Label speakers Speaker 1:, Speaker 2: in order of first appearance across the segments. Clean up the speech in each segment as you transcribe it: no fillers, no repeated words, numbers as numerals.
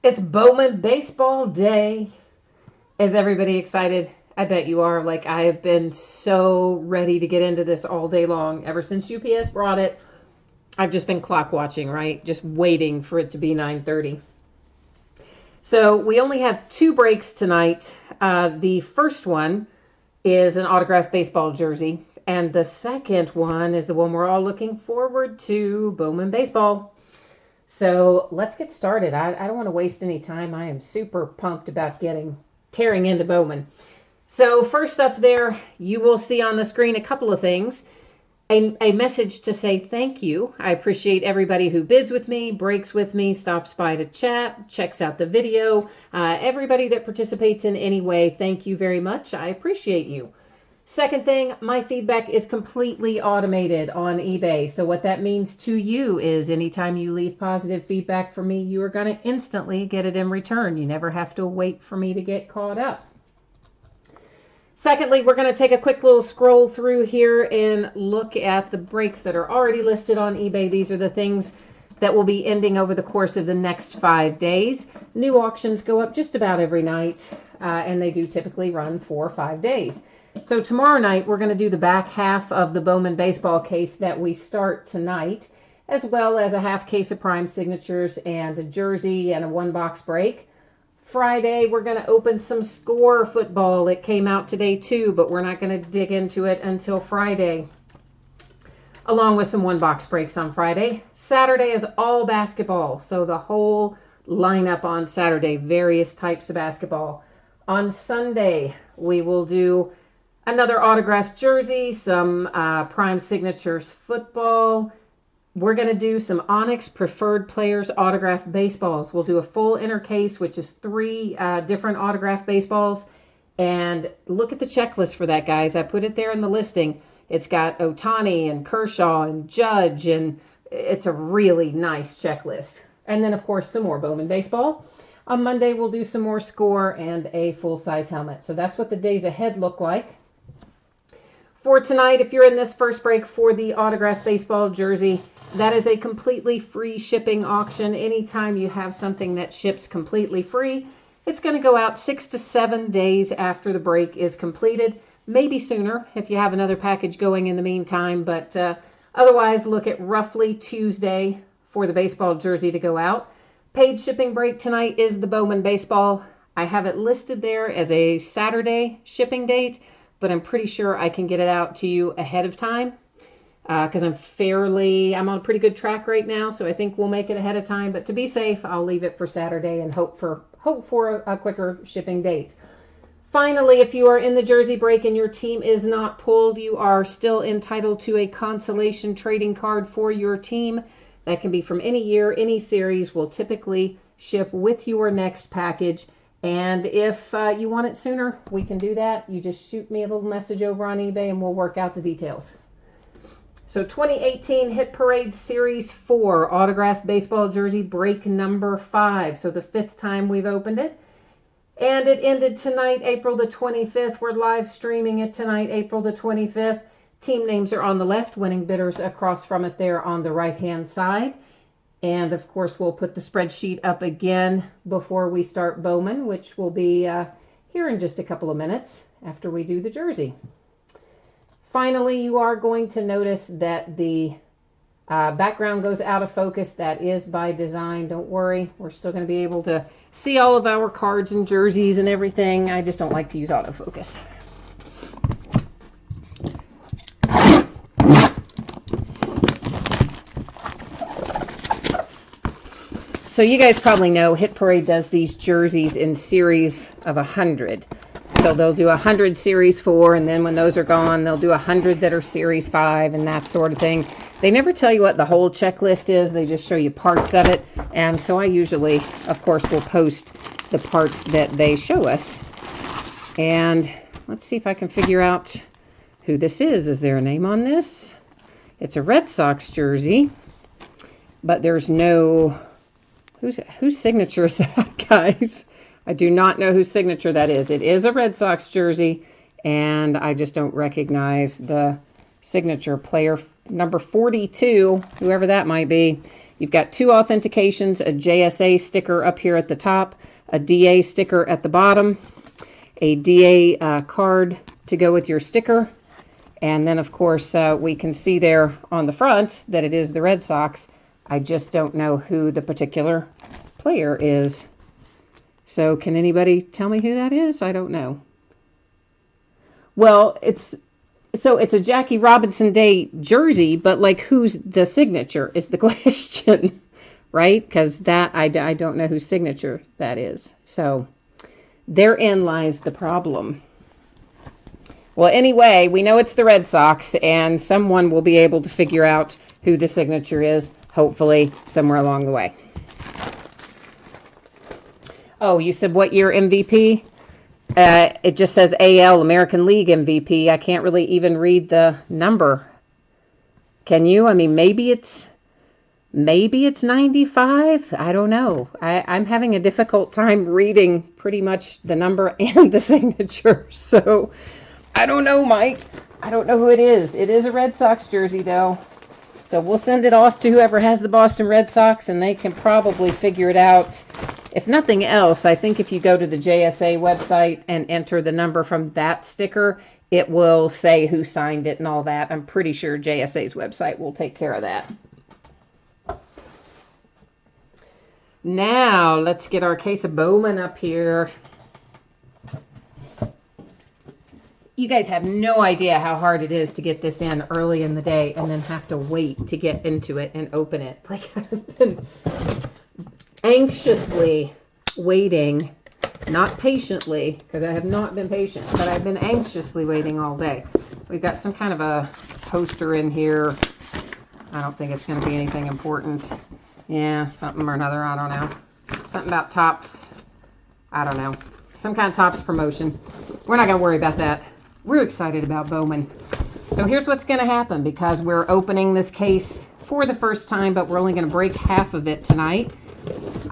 Speaker 1: It's Bowman Baseball Day. Is everybody excited? I bet you are. Like, I have been so ready to get into this all day long. Ever since UPS brought it, I've just been clock watching, right? Just waiting for it to be 9:30. So we only have two breaks tonight. The first one is an autographed baseball jersey. And the second one is the one we're all looking forward to, Bowman Baseball. So let's get started. I don't want to waste any time. I am super pumped about tearing into Bowman. So first up there, you will see on the screen a couple of things. A message to say thank you. I appreciate everybody who bids with me, breaks with me, stops by to chat, checks out the video. Everybody that participates in any way, thank you very much. I appreciate you. Second thing, my feedback is completely automated on eBay. So what that means to you is anytime you leave positive feedback for me, you are going to instantly get it in return. You never have to wait for me to get caught up. Secondly, we're going to take a quick little scroll through here and look at the breaks that are already listed on eBay. These are the things that will be ending over the course of the next 5 days. New auctions go up just about every night, and they do typically run 4 or 5 days. So tomorrow night, we're going to do the back half of the Bowman baseball case that we start tonight, as well as a half case of prime signatures and a jersey and a one-box break. Friday, we're going to open some score football. It came out today too, but we're not going to dig into it until Friday, along with some one-box breaks on Friday. Saturday is all basketball, so the whole lineup on Saturday, various types of basketball. On Sunday, we will do another autographed jersey, some prime signatures football. We're going to do some Onyx Preferred Players autographed baseballs. We'll do a full inner case, which is 3 different autographed baseballs. And look at the checklist for that, guys. I put it there in the listing. It's got Ohtani and Kershaw and Judge, and it's a really nice checklist. And then, of course, some more Bowman baseball. On Monday, we'll do some more score and a full-size helmet. So that's what the days ahead look like. For tonight, if you're in this first break for the autographed baseball jersey, that is a completely free shipping auction. Anytime you have something that ships completely free, it's going to go out 6 to 7 days after the break is completed. Maybe sooner if you have another package going in the meantime, but otherwise look at roughly Tuesday for the baseball jersey to go out. Paid shipping break tonight is the Bowman baseball. I have it listed there as a Saturday shipping date, but I'm pretty sure I can get it out to you ahead of time because I'm on a pretty good track right now, so I think we'll make it ahead of time. But to be safe, I'll leave it for Saturday and hope for a quicker shipping date. Finally, if you are in the jersey break and your team is not pulled, you are still entitled to a consolation trading card for your team. That can be from any year, any series. Will typically ship with your next package. And if you want it sooner, we can do that. You just shoot me a little message over on eBay and we'll work out the details. So 2018 Hit Parade Series 4 autographed baseball jersey break number 5. So the 5th time we've opened it. And it ended tonight, April the 25th. We're live streaming it tonight, April the 25th. Team names are on the left, winning bidders across from it there on the right-hand side. And, of course, we'll put the spreadsheet up again before we start Bowman, which will be here in just a couple of minutes after we do the jersey. Finally, you are going to notice that the background goes out of focus. That is by design. Don't worry. We're still going to be able to see all of our cards and jerseys and everything. I just don't like to use autofocus. So you guys probably know Hit Parade does these jerseys in series of 100. So they'll do 100 series 4, and then when those are gone, they'll do 100 that are series 5 and that sort of thing. They never tell you what the whole checklist is. They just show you parts of it. And so I usually, of course, will post the parts that they show us. And let's see if I can figure out who this is. Is there a name on this? It's a Red Sox jersey, but there's no... Whose signature is that, guys? I do not know whose signature that is. It is a Red Sox jersey, and I just don't recognize the signature. Player number 42, whoever that might be. You've got 2 authentications, a JSA sticker up here at the top, a DA sticker at the bottom, a DA card to go with your sticker. And then, of course, we can see there on the front that it is the Red Sox. I just don't know who the particular player is. So can anybody tell me who that is? I don't know. Well, it's a Jackie Robinson Day jersey, but like who's the signature is the question, right? Because that I don't know whose signature that is. So therein lies the problem. Well, anyway, we know it's the Red Sox, and someone will be able to figure out who the signature is, hopefully, somewhere along the way. Oh, you said what year MVP? It just says AL, American League MVP. I can't really even read the number. Can you? I mean, maybe it's 95. I don't know. I'm having a difficult time reading pretty much the number and the signature. So I don't know, Mike. I don't know who it is. It is a Red Sox jersey, though. So we'll send it off to whoever has the Boston Red Sox, and they can probably figure it out. If nothing else, I think if you go to the JSA website and enter the number from that sticker, it will say who signed it and all that. I'm pretty sure JSA's website will take care of that. Now, let's get our case of Bowman up here. You guys have no idea how hard it is to get this in early in the day and then have to wait to get into it and open it. Like, I've been anxiously waiting, not patiently, because I have not been patient, but I've been anxiously waiting all day. We've got some kind of a poster in here. I don't think it's going to be anything important. Yeah, something or another, I don't know. Something about Topps. I don't know. Some kind of Topps promotion. We're not going to worry about that. We're excited about Bowman. So here's what's going to happen, because we're opening this case for the first time, but we're only going to break half of it tonight.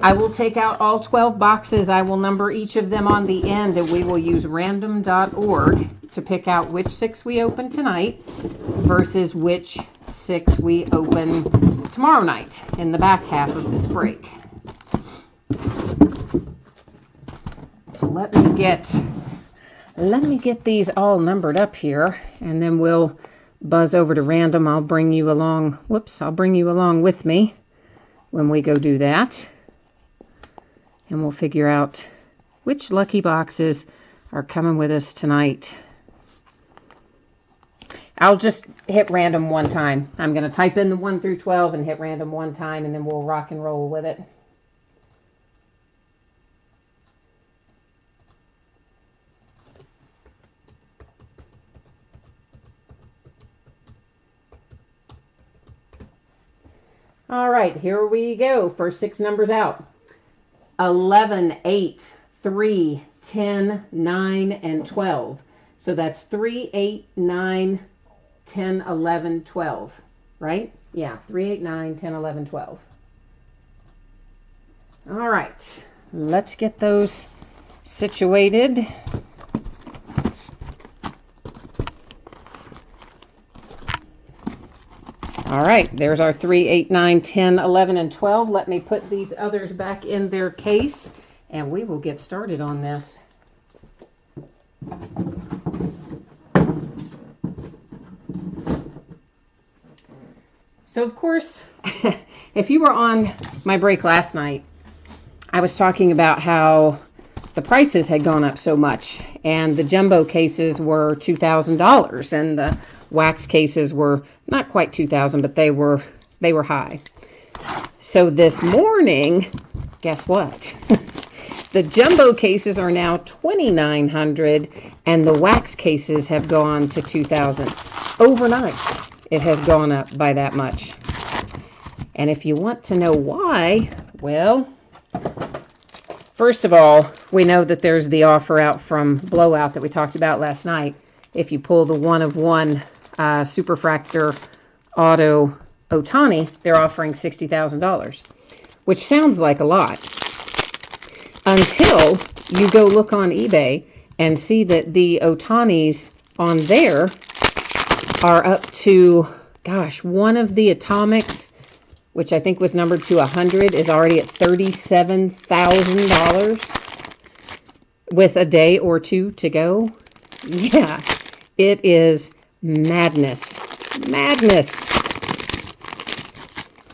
Speaker 1: I will take out all 12 boxes. I will number each of them on the end, and we will use random.org to pick out which 6 we open tonight versus which 6 we open tomorrow night in the back half of this break. So let me get these all numbered up here, and then we'll buzz over to random. I'll bring you along. I'll bring you along with me when we go do that. And we'll figure out which lucky boxes are coming with us tonight. I'll just hit random one time. I'm going to type in the 1 through 12 and hit random one time, and then we'll rock and roll with it. All right, here we go. First 6 numbers out. 11, 8, 3, 10, 9, and 12. So that's 3, 8, 9, 10, 11, 12, right? Yeah, 3, 8, 9, 10, 11, 12. All right, let's get those situated. All right, there's our 3, 8, 9, 10, 11, and 12. Let me put these others back in their case, and we will get started on this. So, of course, if you were on my break last night, I was talking about how the prices had gone up so much, and the jumbo cases were $2,000, and the wax cases were not quite $2,000, but they were high. So this morning, guess what? The jumbo cases are now $2,900, and the wax cases have gone to $2,000. Overnight, it has gone up by that much. And if you want to know why, well, first of all, we know that there's the offer out from Blowout that we talked about last night. If you pull the 1-of-1 Superfractor Auto Ohtani, they're offering $60,000, which sounds like a lot. Until you go look on eBay and see that the Ohtanis on there are up to, gosh, one of the Atomics which I think was numbered to 100, is already at $37,000 with a day or two to go. Yeah, it is madness. Madness.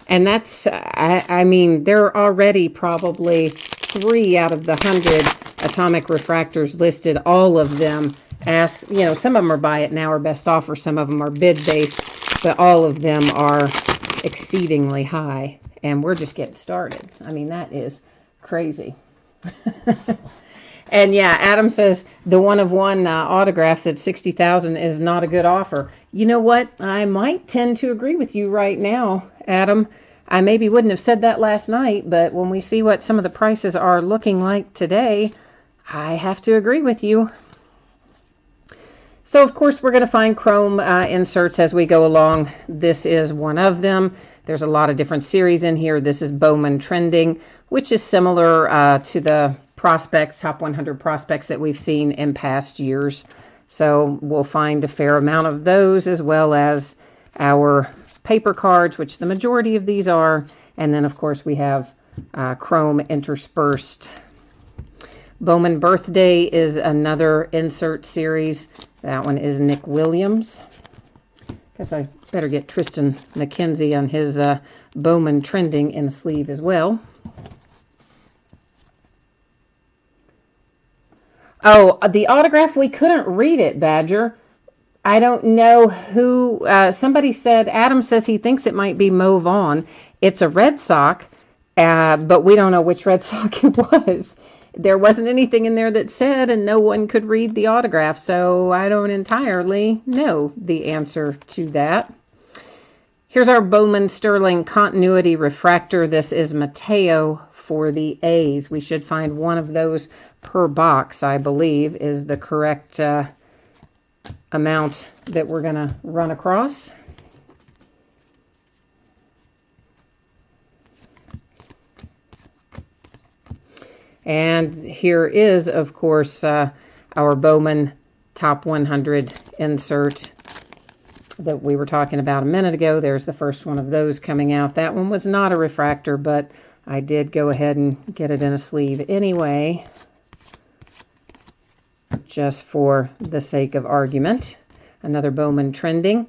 Speaker 1: And that's, I mean, there are already probably 3 out of the 100 atomic refractors listed, all of them as, you know, some of them are buy it now or best offer, some of them are bid based, but all of them are exceedingly high. And we're just getting started. I mean, that is crazy. And yeah, Adam says the one of one autograph at $60,000 is not a good offer. You know what? I might tend to agree with you right now, Adam. I maybe wouldn't have said that last night, but when we see what some of the prices are looking like today, I have to agree with you. So, of course, we're going to find chrome inserts as we go along. This is one of them. There's a lot of different series in here. This is Bowman Trending, which is similar to the prospects, top 100 prospects that we've seen in past years. So we'll find a fair amount of those, as well as our paper cards, which the majority of these are. And then, of course, we have chrome interspersed. Bowman Birthday is another insert series. That one is Nick Williams. Guess I better get Tristan McKenzie on his Bowman Trending in a sleeve as well. Oh, the autograph, we couldn't read it, Badger. I don't know who, somebody said, Adam says he thinks it might be Mo Vaughn. It's a Red Sox, but we don't know which Red Sox it was. There wasn't anything in there that said, and no one could read the autograph, so I don't entirely know the answer to that. Here's our Bowman Sterling Continuity Refractor. This is Mateo for the A's. We should find one of those per box, I believe, is the correct amount that we're going to run across. And here is, of course, our Bowman Top 100 insert that we were talking about a minute ago. There's the first one of those coming out. That one was not a refractor, but I did go ahead and get it in a sleeve anyway, just for the sake of argument. Another Bowman Trending.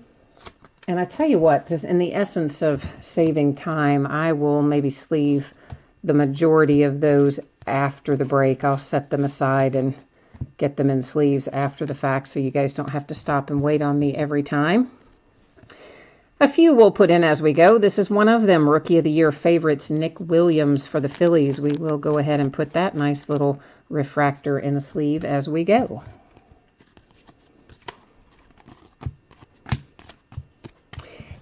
Speaker 1: And I tell you what, just in the essence of saving time, I will maybe sleeve the majority of those after the break. I'll set them aside and get them in sleeves after the fact, so you guys don't have to stop and wait on me every time. A few we'll put in as we go. This is one of them, Rookie of the Year favorites, Nick Williams for the Phillies. We will go ahead and put that nice little refractor in a sleeve as we go.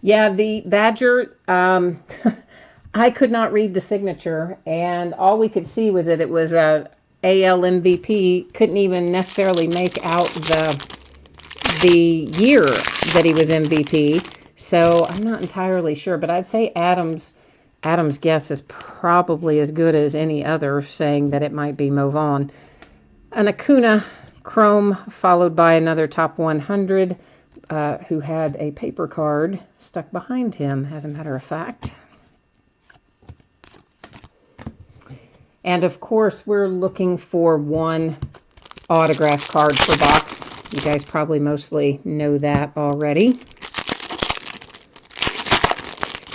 Speaker 1: Yeah, the Badger, I could not read the signature, and all we could see was that it was a AL MVP. Couldn't even necessarily make out the year that he was MVP. So I'm not entirely sure, but I'd say Adam's guess is probably as good as any other, saying that it might be Mo Vaughn. An Acuna Chrome, followed by another top 100 who had a paper card stuck behind him, as a matter of fact. And of course, we're looking for one autograph card per box. You guys probably mostly know that already.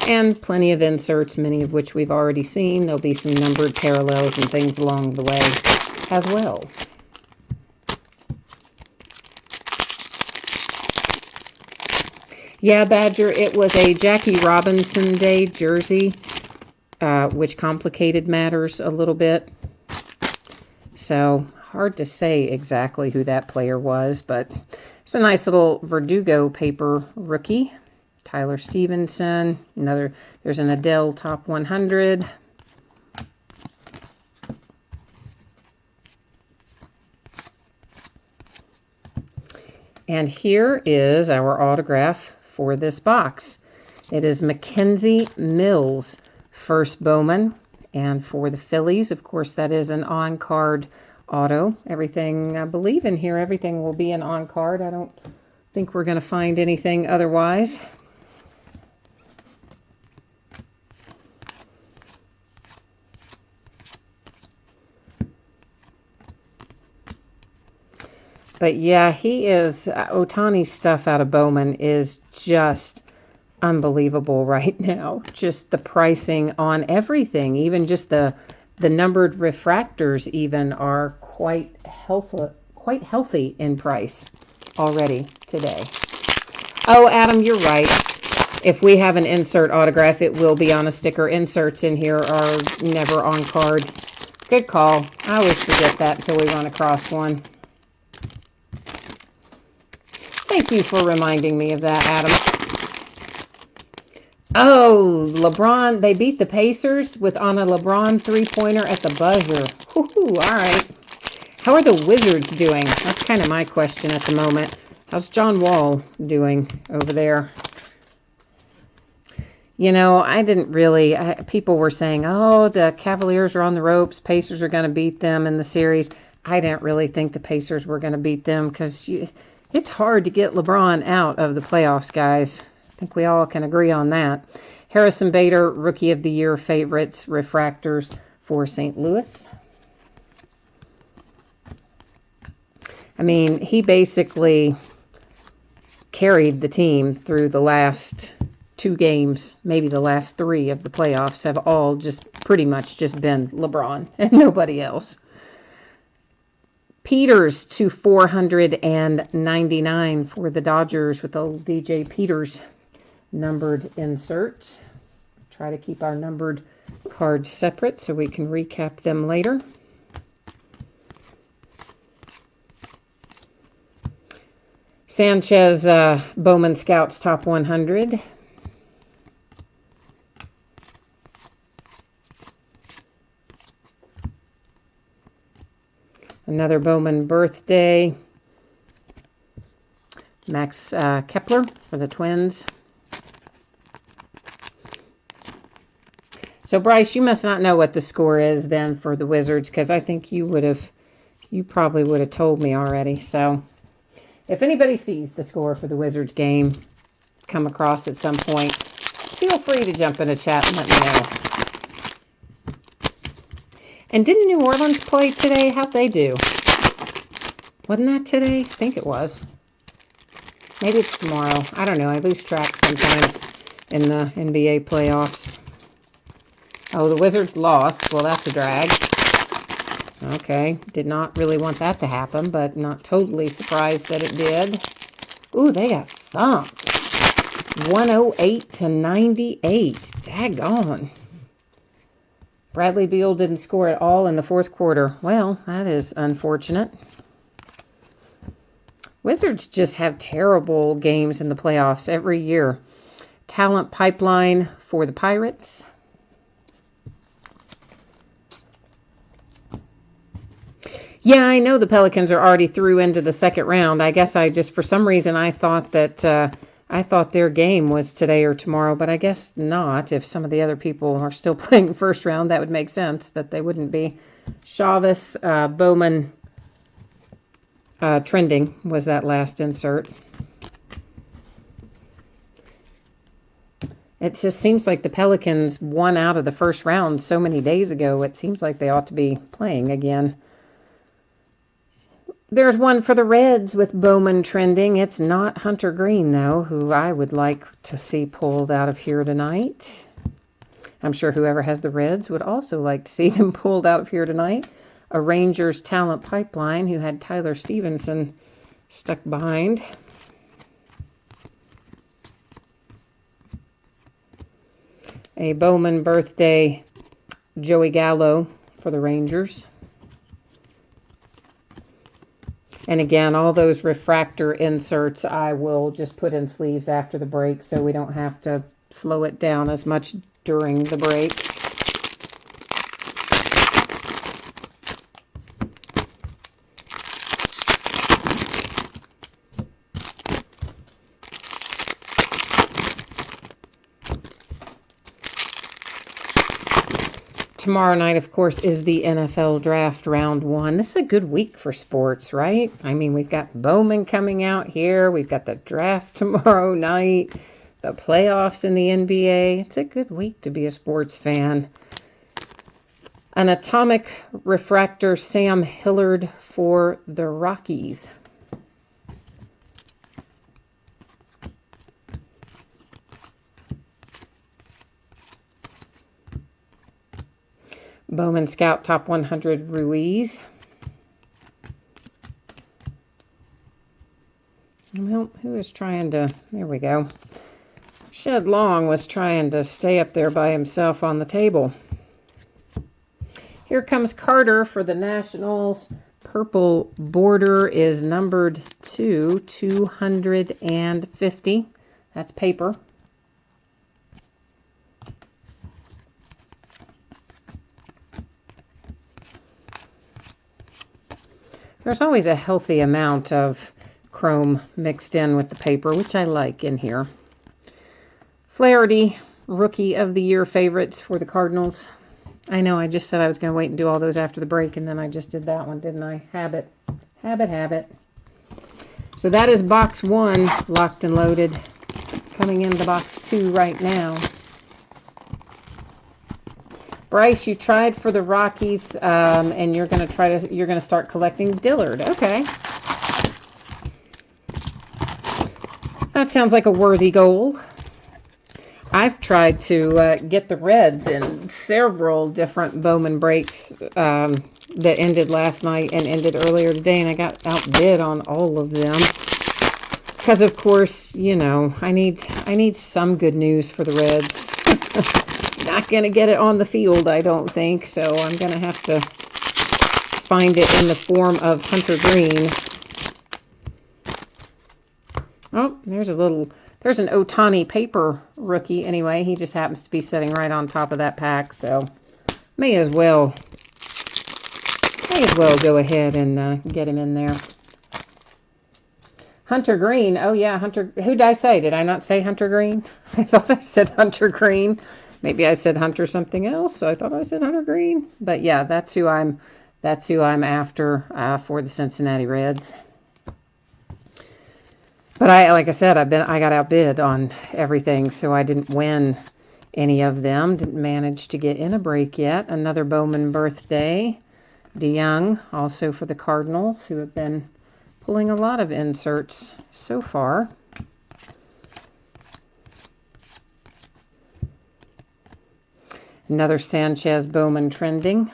Speaker 1: And plenty of inserts, many of which we've already seen. There'll be some numbered parallels and things along the way as well. Yeah, Badger, it was a Jackie Robinson Day jersey, which complicated matters a little bit. So, hard to say exactly who that player was, but it's a nice little Verdugo paper rookie. Tyler Stevenson, there's an Adele Top 100. And here is our autograph for this box. It is Mackenzie Mills, first Bowman. And for the Phillies, of course, that is an on-card auto. Everything, I believe in here, everything will be an on-card. I don't think we're going to find anything otherwise. But yeah, he is, Otani's stuff out of Bowman is just unbelievable right now. Just the pricing on everything, even just the numbered refractors even are quite healthy in price already today. Oh, Adam, you're right. If we have an insert autograph, it will be on a sticker. Inserts in here are never on card. Good call. I always forget that until we run across one. Thank you for reminding me of that, Adam. Oh, LeBron, they beat the Pacers on a LeBron three-pointer at the buzzer. Woo-hoo, all right. How are the Wizards doing? That's kind of my question at the moment. How's John Wall doing over there? You know, I didn't really, people were saying, oh, the Cavaliers are on the ropes. Pacers are going to beat them in the series. I didn't really think the Pacers were going to beat them because it's hard to get LeBron out of the playoffs, guys. I think we all can agree on that. Harrison Bader, Rookie of the Year favorites, refractors for St. Louis. I mean, he basically carried the team through the last 2 games, maybe the last 3 of the playoffs have all just pretty much just been LeBron and nobody else. Peters to 499 for the Dodgers with old DJ Peters numbered insert. Try to keep our numbered cards separate so we can recap them later. Sanchez, Bowman Scouts top 100. Another Bowman birthday. Max Kepler for the Twins. So, Bryce, you must not know what the score is then for the Wizards, because I think you probably would have told me already. So, if anybody sees the score for the Wizards game, come across at some point, feel free to jump in a chat and let me know. And didn't New Orleans play today? How'd they do? Wasn't that today? I think it was. Maybe it's tomorrow. I don't know. I lose track sometimes in the NBA playoffs. Oh, the Wizards lost. Well, that's a drag. Okay. Did not really want that to happen, but not totally surprised that it did. Ooh, they got thumped. 108-98. Daggone. Bradley Beal didn't score at all in the 4th quarter. Well, that is unfortunate. Wizards just have terrible games in the playoffs every year. Talent pipeline for the Pirates. Yeah, I know the Pelicans are already through into the 2nd round. I guess for some reason, I thought that their game was today or tomorrow, but I guess not. If some of the other people are still playing 1st round, that would make sense that they wouldn't be. Chavez, Bowman, trending was that last insert. It just seems like the Pelicans won out of the 1st round so many days ago. It seems like they ought to be playing again. There's one for the Reds with Bowman trending. It's not Hunter Green, though, who I would like to see pulled out of here tonight. I'm sure whoever has the Reds would also like to see them pulled out of here tonight. A Rangers talent pipeline who had Tyler Stevenson stuck behind. A Bowman birthday, Joey Gallo for the Rangers. And again, all those refractor inserts I will just put in sleeves after the break so we don't have to slow it down as much during the break. Tomorrow night, of course, is the NFL Draft Round 1. This is a good week for sports, right? I mean, we've got Bowman coming out here. We've got the draft tomorrow night. The playoffs in the NBA. It's a good week to be a sports fan. An atomic refractor, Sam Hillard for the Rockies. Bowman Scout Top 100 Ruiz. Well, who is trying to... There we go. Shed Long was trying to stay up there by himself on the table. Here comes Carter for the Nationals. Purple border is numbered to 250. That's paper. There's always a healthy amount of chrome mixed in with the paper, which I like in here. Flaherty, Rookie of the Year favorites for the Cardinals. I know, I just said I was going to wait and do all those after the break, and then I just did that one, didn't I? Habit. So that is box 1, locked and loaded. Coming into box 2 right now. Bryce, you tried for the Rockies, and you're going to start collecting Dillard. Okay. That sounds like a worthy goal. I've tried to get the Reds in several different Bowman breaks that ended last night and ended earlier today, and I got outbid on all of them. Because, of course, you know, I need some good news for the Reds. Not going to get it on the field, I don't think, so I'm going to have to find it in the form of Hunter Green. Oh, there's an Ohtani paper rookie. Anyway, he just happens to be sitting right on top of that pack, so may as well go ahead and get him in there. Hunter Green. Oh yeah, Hunter. Who did I say? Did I not say Hunter Green? I thought I said Hunter Green. Maybe I said Hunter something else. So I thought I said Hunter Green. But yeah, that's who I'm after for the Cincinnati Reds. But like I said, I got outbid on everything, so I didn't win any of them. Didn't manage to get in a break yet. Another Bowman birthday. DeYoung, also for the Cardinals, who have been pulling a lot of inserts so far. Another Sanchez Bowman trending.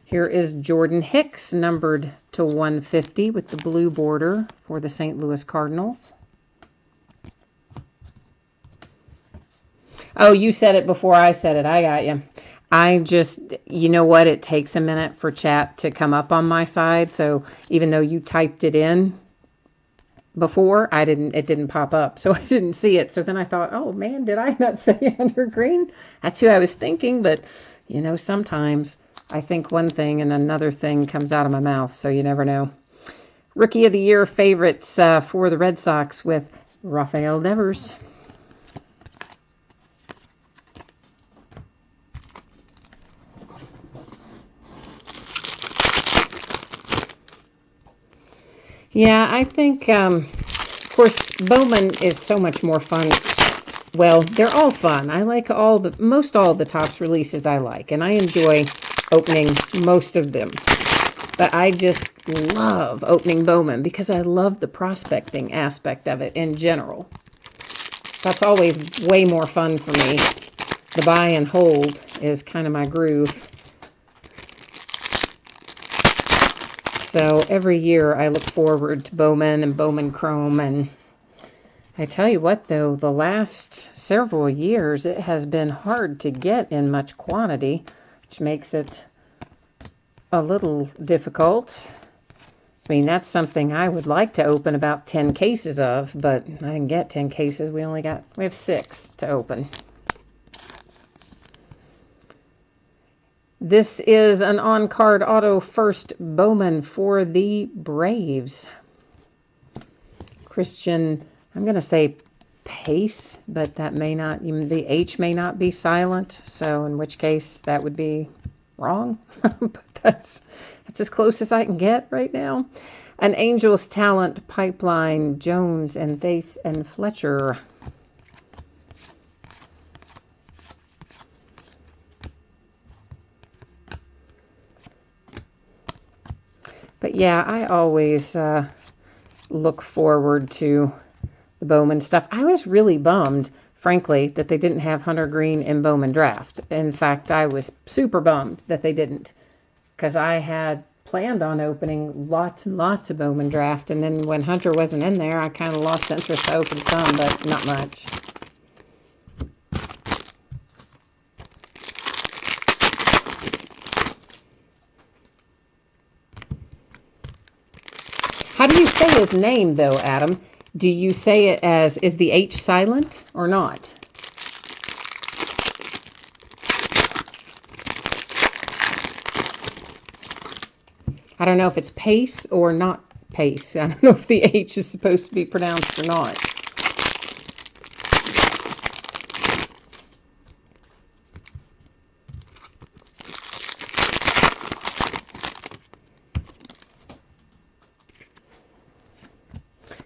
Speaker 1: Here is Jordan Hicks, numbered to 150 with the blue border for the St. Louis Cardinals. Oh, you said it before I said it. I got you. I just, you know what? It takes a minute for chat to come up on my side. So even though you typed it in before, it didn't pop up. So I didn't see it. So then I thought, oh man, did I not say Hunter Green? That's who I was thinking. But, you know, sometimes I think one thing and another thing comes out of my mouth. So you never know. Rookie of the Year favorites for the Red Sox with Rafael Devers. Yeah, I think, of course, Bowman is so much more fun. Well, they're all fun. I like most all the Topps releases I like, and I enjoy opening most of them. But I just love opening Bowman because I love the prospecting aspect of it in general. That's always way more fun for me. The buy and hold is kind of my groove. So every year I look forward to Bowman and Bowman Chrome. And I tell you what, though, the last several years it has been hard to get in much quantity, which makes it a little difficult. I mean, that's something I would like to open about 10 cases of, but I didn't get 10 cases. We have 6 to open. This is an on-card auto first Bowman for the Braves. Christian, I'm going to say Pace, but that may not, the H may not be silent, so in which case that would be wrong. But that's as close as I can get right now. An Angels Talent Pipeline, Jones and Thase and Fletcher. But yeah, I always look forward to the Bowman stuff. I was really bummed frankly, that they didn't have Hunter Green in Bowman Draft. In fact, I was super bummed that they didn't, because I had planned on opening lots and lots of Bowman Draft, and then when Hunter wasn't in there, I kind of lost interest. I opened some, but not much. How do you say his name, though, Adam? Do you say it as, is the H silent or not? I don't know if it's Pace or not Pace. I don't know if the H is supposed to be pronounced or not.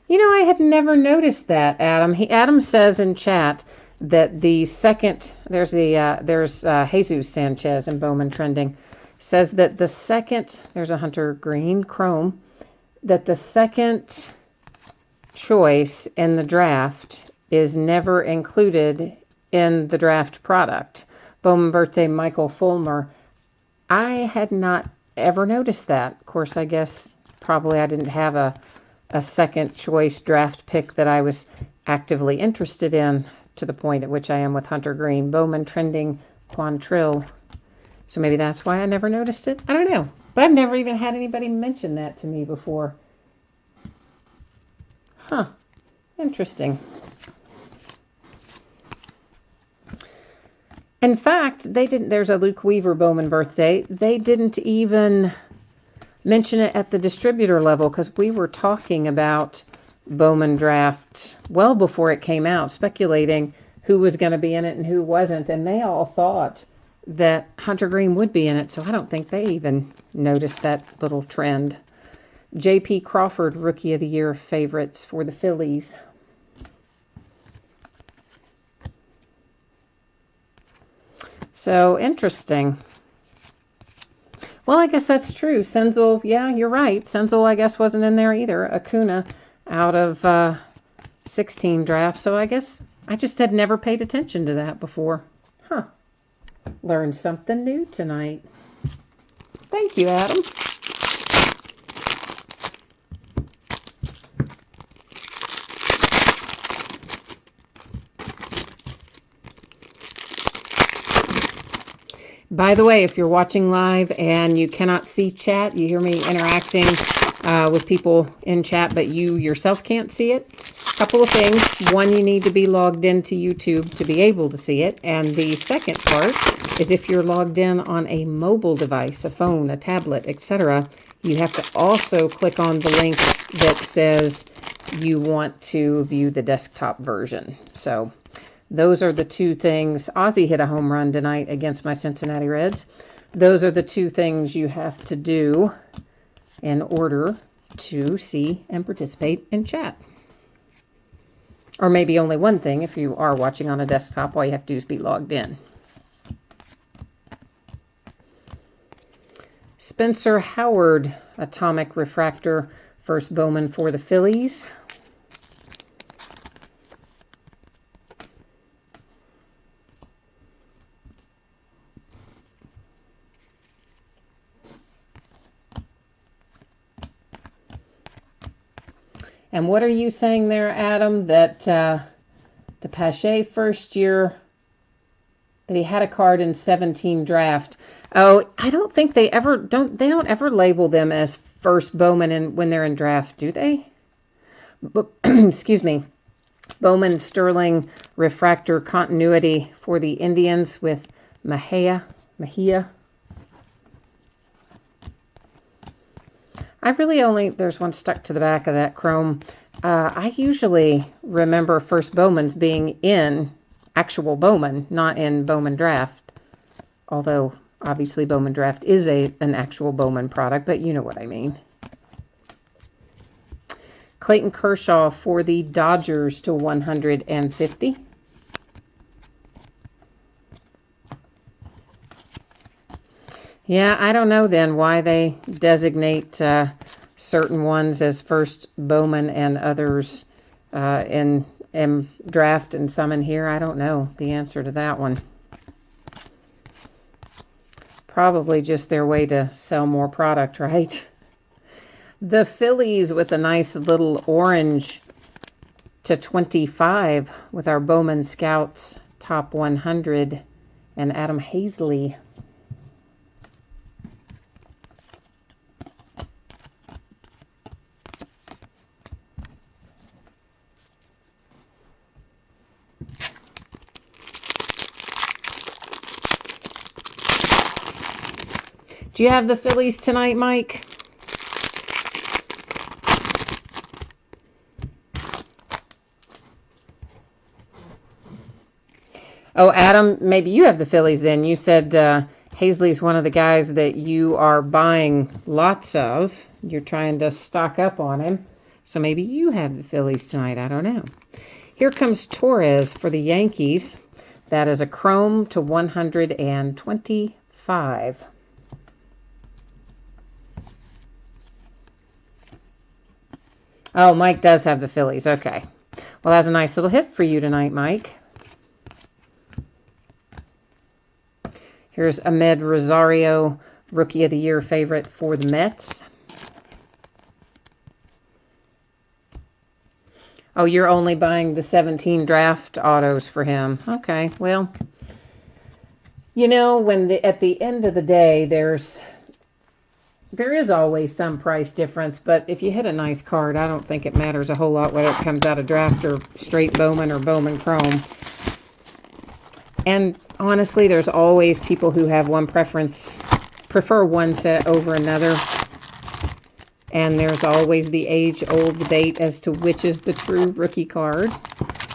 Speaker 1: You know, I had never noticed that, Adam. Adam says in chat that the second, there's Jesus Sanchez in Bowman Trending, says that the second, there's a Hunter Green Chrome, that the second choice in the draft is never included in the draft product. Bowman Birthday Michael Fulmer. I had not ever noticed that. Of course, I guess probably I didn't have a second choice draft pick that I was actively interested in to the point at which I am with Hunter Green. Bowman Trending Quantrill. So maybe that's why I never noticed it. I don't know. But I've never even had anybody mention that to me before. Huh. Interesting. In fact, they didn't. There's a Luke Weaver Bowman Birthday. They didn't even mention it at the distributor level, because we were talking about Bowman Draft well before it came out, speculating who was going to be in it and who wasn't, and they all thought that Hunter Green would be in it, so I don't think they even noticed that little trend. J.P. Crawford, Rookie of the Year favorites for the Phillies. So, interesting. Well, I guess that's true. Senzel, yeah, you're right. Senzel, I guess, wasn't in there either. Acuna out of 16 drafts. So I guess I just had never paid attention to that before. Huh. Learned something new tonight. Thank you, Adam. By the way, if you're watching live and you cannot see chat, you hear me interacting with people in chat, but you yourself can't see it. A couple of things. One, you need to be logged into YouTube to be able to see it. And the second part is if you're logged in on a mobile device, a phone, a tablet, etc., you have to also click on the link that says you want to view the desktop version. So those are the two things. Ozzie hit a home run tonight against my Cincinnati Reds. Those are the two things you have to do in order to see and participate in chat. Or maybe only one thing if you are watching on a desktop. All you have to do is be logged in. Spencer Howard, Atomic Refractor, first Bowman for the Phillies. And what are you saying there, Adam, that the Pache first year, that he had a card in 17 draft? Oh, I don't think they don't ever label them as first Bowman when they're in draft, do they? But, excuse me. Bowman Sterling Refractor Continuity for the Indians with Mejia. I really only, there's one stuck to the back of that chrome. I usually remember first Bowman's being in actual Bowman, not in Bowman Draft. Although, obviously, Bowman Draft is an actual Bowman product, but you know what I mean. Clayton Kershaw for the Dodgers to 150. Yeah, I don't know then why they designate certain ones as first Bowman and others in am drafting some in here. I don't know the answer to that one. Probably just their way to sell more product, right? The Phillies with a nice little orange to 25 with our Bowman Scouts top 100 and Adam Hazley. Do you have the Phillies tonight, Mike? Oh, Adam, maybe you have the Phillies then. You said Hazley's one of the guys that you are buying lots of. You're trying to stock up on him. So maybe you have the Phillies tonight. I don't know. Here comes Torres for the Yankees. That is a chrome to 125. Oh, Mike does have the Phillies. Okay. Well, that's a nice little hit for you tonight, Mike. Here's Ahmed Rosario, Rookie of the Year favorite for the Mets. Oh, you're only buying the 17 draft autos for him. Okay, well, you know, at the end of the day, there is always some price difference, but if you hit a nice card, I don't think it matters a whole lot whether it comes out of draft or straight Bowman or Bowman Chrome. And honestly, there's always people who have one prefer one set over another. And there's always the age-old debate as to which is the true rookie card.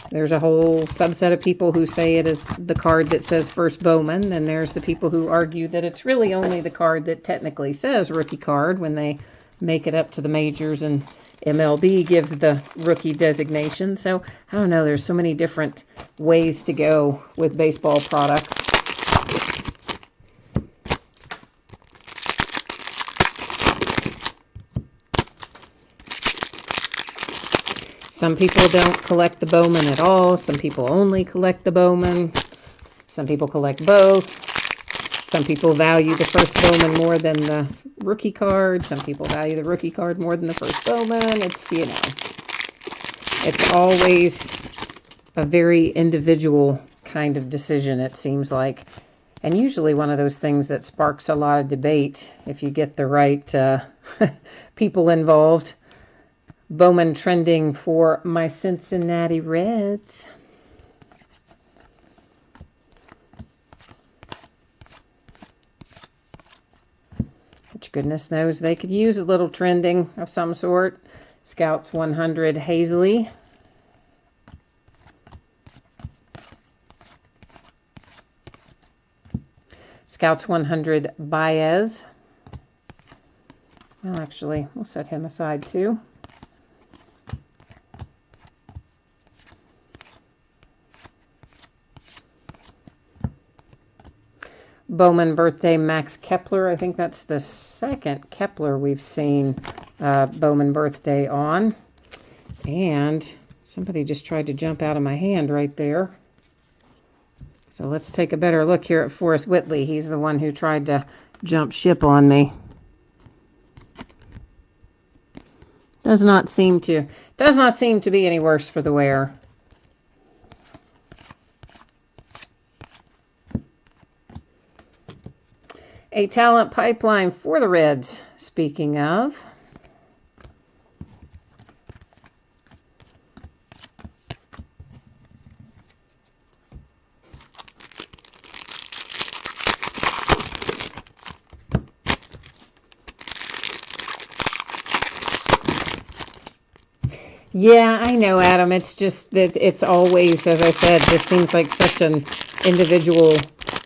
Speaker 1: There's a whole subset of people who say it is the card that says first Bowman. And there's the people who argue that it's really only the card that technically says rookie card when they make it up to the majors and MLB gives the rookie designation. So, I don't know, there's so many different ways to go with baseball products. Some people don't collect the Bowman at all. Some people only collect the Bowman. Some people collect both. Some people value the first Bowman more than the rookie card. Some people value the rookie card more than the first Bowman. It's, you know, it's always a very individual kind of decision, it seems like. And usually one of those things that sparks a lot of debate if you get the right people involved. Bowman trending for my Cincinnati Reds. Which goodness knows they could use a little trending of some sort. Scouts 100 Hazley. Scouts 100 Baez. Well, actually, we'll set him aside too. Bowman birthday Max Kepler. I think that's the second Kepler we've seen Bowman birthday on. And somebody just tried to jump out of my hand right there. So let's take a better look here at Forrest Whitley. He's the one who tried to jump ship on me. Does not seem to be any worse for the wear. A talent pipeline for the Reds, speaking of. Yeah, I know, Adam. It's just that it's always, as I said, just seems like such an individual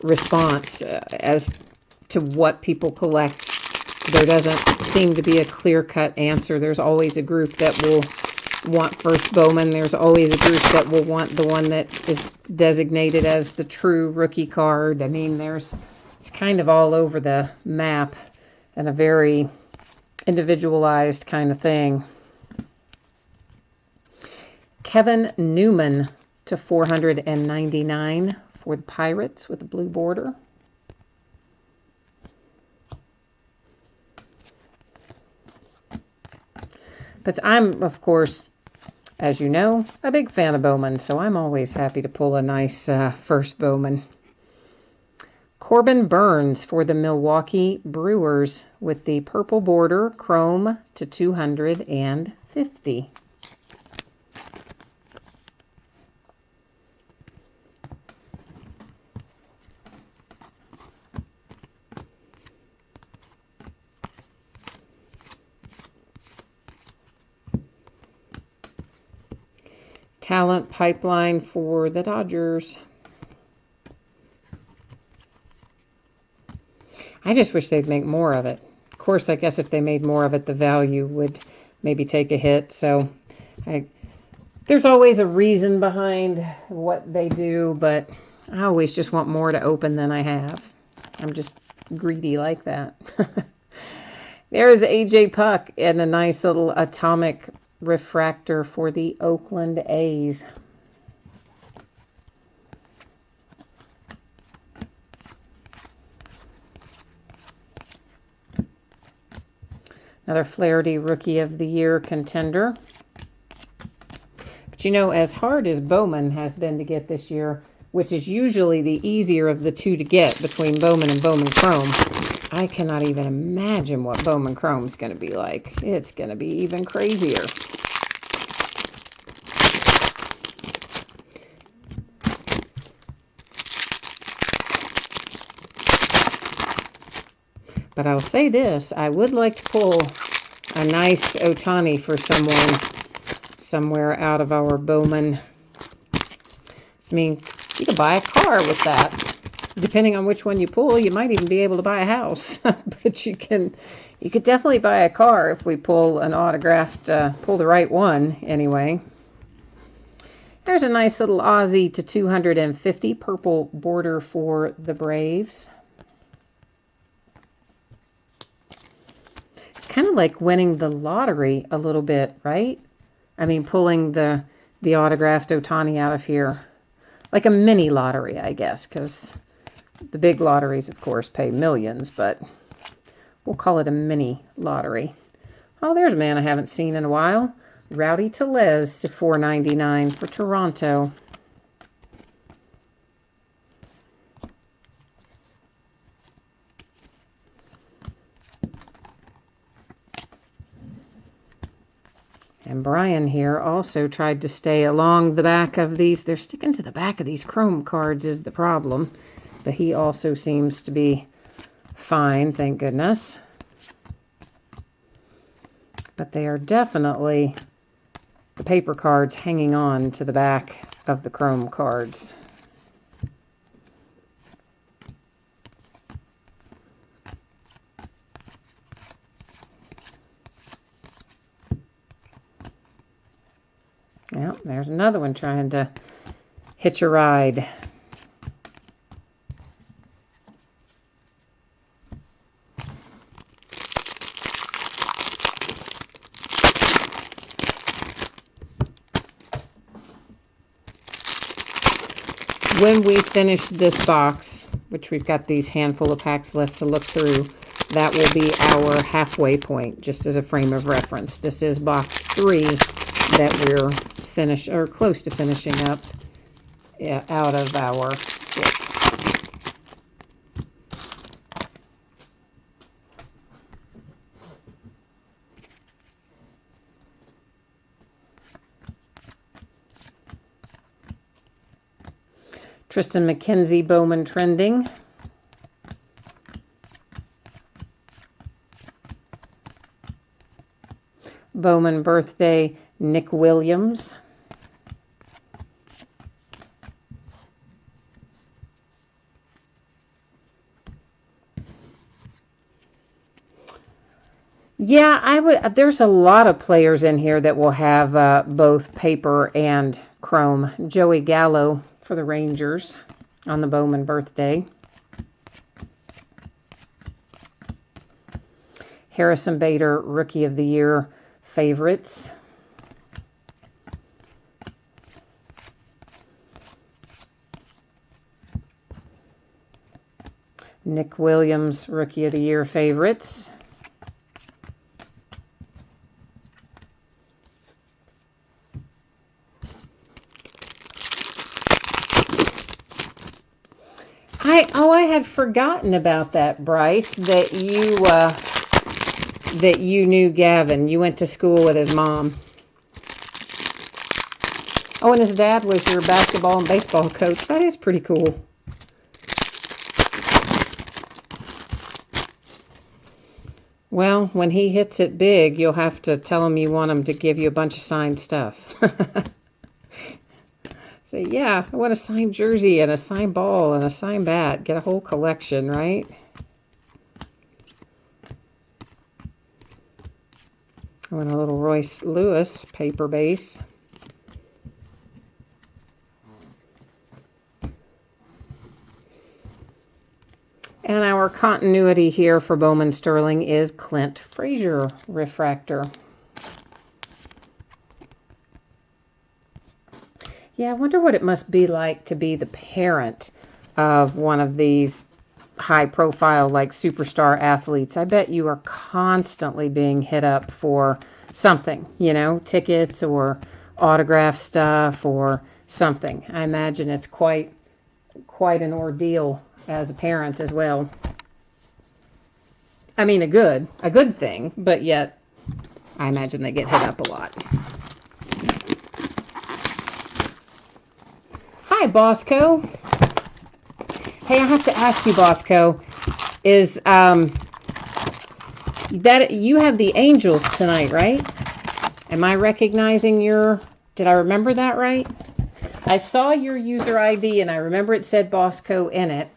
Speaker 1: response as to what people collect. There doesn't seem to be a clear-cut answer. There's always a group that will want first Bowman. There's always a group that will want the one that is designated as the true rookie card. I mean, it's kind of all over the map and a very individualized kind of thing. Kevin Newman to 499 for the Pirates with the blue border. But I'm, of course, as you know, a big fan of Bowman, so I'm always happy to pull a nice first Bowman. Corbin Burns for the Milwaukee Brewers with the purple border, chrome to 250. Talent pipeline for the Dodgers. I just wish they'd make more of it. Of course, I guess if they made more of it, the value would maybe take a hit. So there's always a reason behind what they do, but I always just want more to open than I have. I'm just greedy like that. There's AJ Puck and a nice little atomic refractor for the Oakland A's. Another Flaherty Rookie of the Year contender. But you know, as hard as Bowman has been to get this year, which is usually the easier of the two to get between Bowman and Bowman Chrome, I cannot even imagine what Bowman Chrome is going to be like. It's going to be even crazier. But I'll say this, I would like to pull a nice Ohtani for someone somewhere out of our Bowman. I mean, you could buy a car with that. Depending on which one you pull, you might even be able to buy a house. But you could definitely buy a car if we pull an autographed, pull the right one anyway. There's a nice little Aussie to 250, purple border for the Braves. It's kind of like winning the lottery a little bit, right? I mean, pulling the autographed Ohtani out of here. Like a mini lottery, I guess, because the big lotteries, of course, pay millions, but we'll call it a mini lottery. Oh, there's a man I haven't seen in a while. Rowdy Tellez to 499 for Toronto. And Brian here also tried to stay along the back of these. They're sticking to the back of these chrome cards is the problem. But he also seems to be fine, thank goodness. But they are definitely the paper cards hanging on to the back of the chrome cards. Well, there's another one trying to hitch a ride. When we finish this box, which we've got these handful of packs left to look through, that will be our halfway point, just as a frame of reference. This is box 3 that we're finished or close to finishing up out of our 6. Tristan McKenzie Bowman trending. Bowman birthday, Nick Williams. Yeah, there's a lot of players in here that will have both paper and chrome. Joey Gallo for the Rangers on the Bowman birthday. Harrison Bader, Rookie of the Year favorites. Nick Williams, Rookie of the Year favorites. I had forgotten about that, Bryce, that you knew Gavin. You went to school with his mom. Oh, and his dad was your basketball and baseball coach. That is pretty cool. Well, when he hits it big, you'll have to tell him you want him to give you a bunch of signed stuff. Say, yeah, I want a signed jersey and a signed ball and a signed bat. Get a whole collection, right? I want a little Royce Lewis paper base. And our continuity here for Bowman Sterling is Clint Frazier refractor. Yeah, I wonder what it must be like to be the parent of one of these high-profile, like, superstar athletes. I bet you are constantly being hit up for something, you know, tickets or autograph stuff or something. I imagine it's quite an ordeal as a parent as well. I mean, a good thing, but yet I imagine they get hit up a lot. Hi, Bosco. Hey, I have to ask you, Bosco, is that you have the Angels tonight, right? Am I recognizing did I remember that right? I saw your user ID and I remember it said Bosco in it,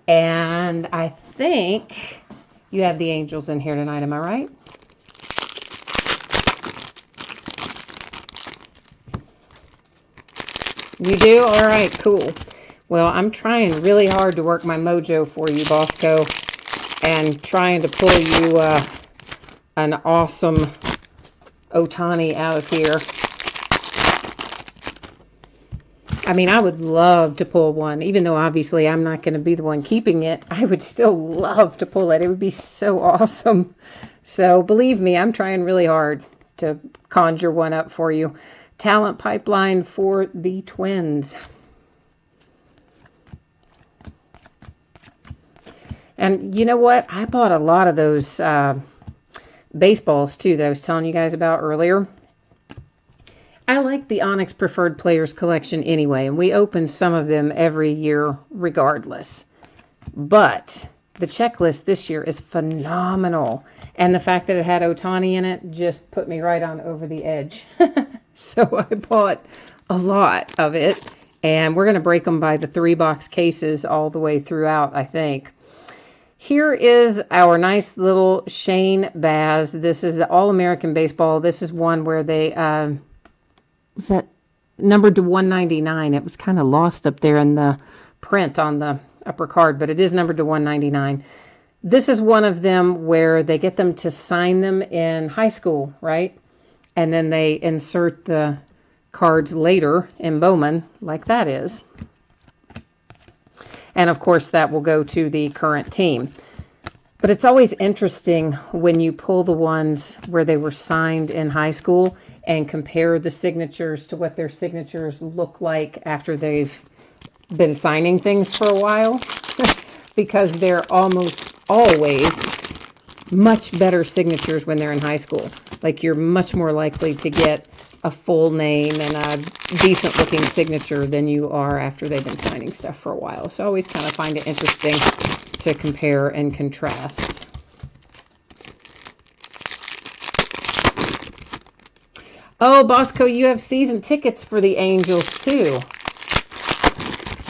Speaker 1: and I think you have the Angels in here tonight, am I right? You do? All right, cool. Well, I'm trying really hard to work my mojo for you, Bosco, and trying to pull you an awesome Ohtani out of here. I mean, I would love to pull one, even though obviously I'm not going to be the one keeping it. I would still love to pull it. It would be so awesome. So believe me, I'm trying really hard to conjure one up for you. Talent pipeline for the Twins. And you know what? I bought a lot of those baseballs too that I was telling you guys about earlier. I like the Onyx Preferred Players collection anyway, and we open some of them every year regardless. But the checklist this year is phenomenal. And the fact that it had Ohtani in it just put me right on over the edge. So I bought a lot of it, and we're going to break them by the 3-box cases all the way throughout, I think. Here is our nice little Shane Baz. This is the All-American Baseball. This is one where they, was that numbered to 199? It was kind of lost up there in the print on the upper card, but it is numbered to 199. This is one of them where they get them to sign them in high school, right? And then they insert the cards later in Bowman, like that is. And of course, that will go to the current team. But it's always interesting when you pull the ones where they were signed in high school and compare the signatures to what their signatures look like after they've been signing things for a while. Because they're almost always much better signatures when they're in high school. Like, you're much more likely to get a full name and a decent looking signature than you are after they've been signing stuff for a while. So I always kind of find it interesting to compare and contrast. Oh, Bosco, you have season tickets for the Angels too.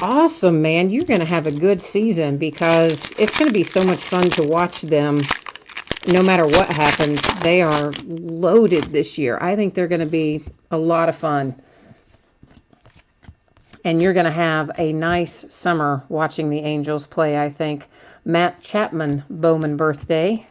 Speaker 1: Awesome, man. You're going to have a good season because it's going to be so much fun to watch them. No matter what happens, they are loaded this year. I think they're going to be a lot of fun. And you're going to have a nice summer watching the Angels play, I think. Matt Chapman, Bowman birthday.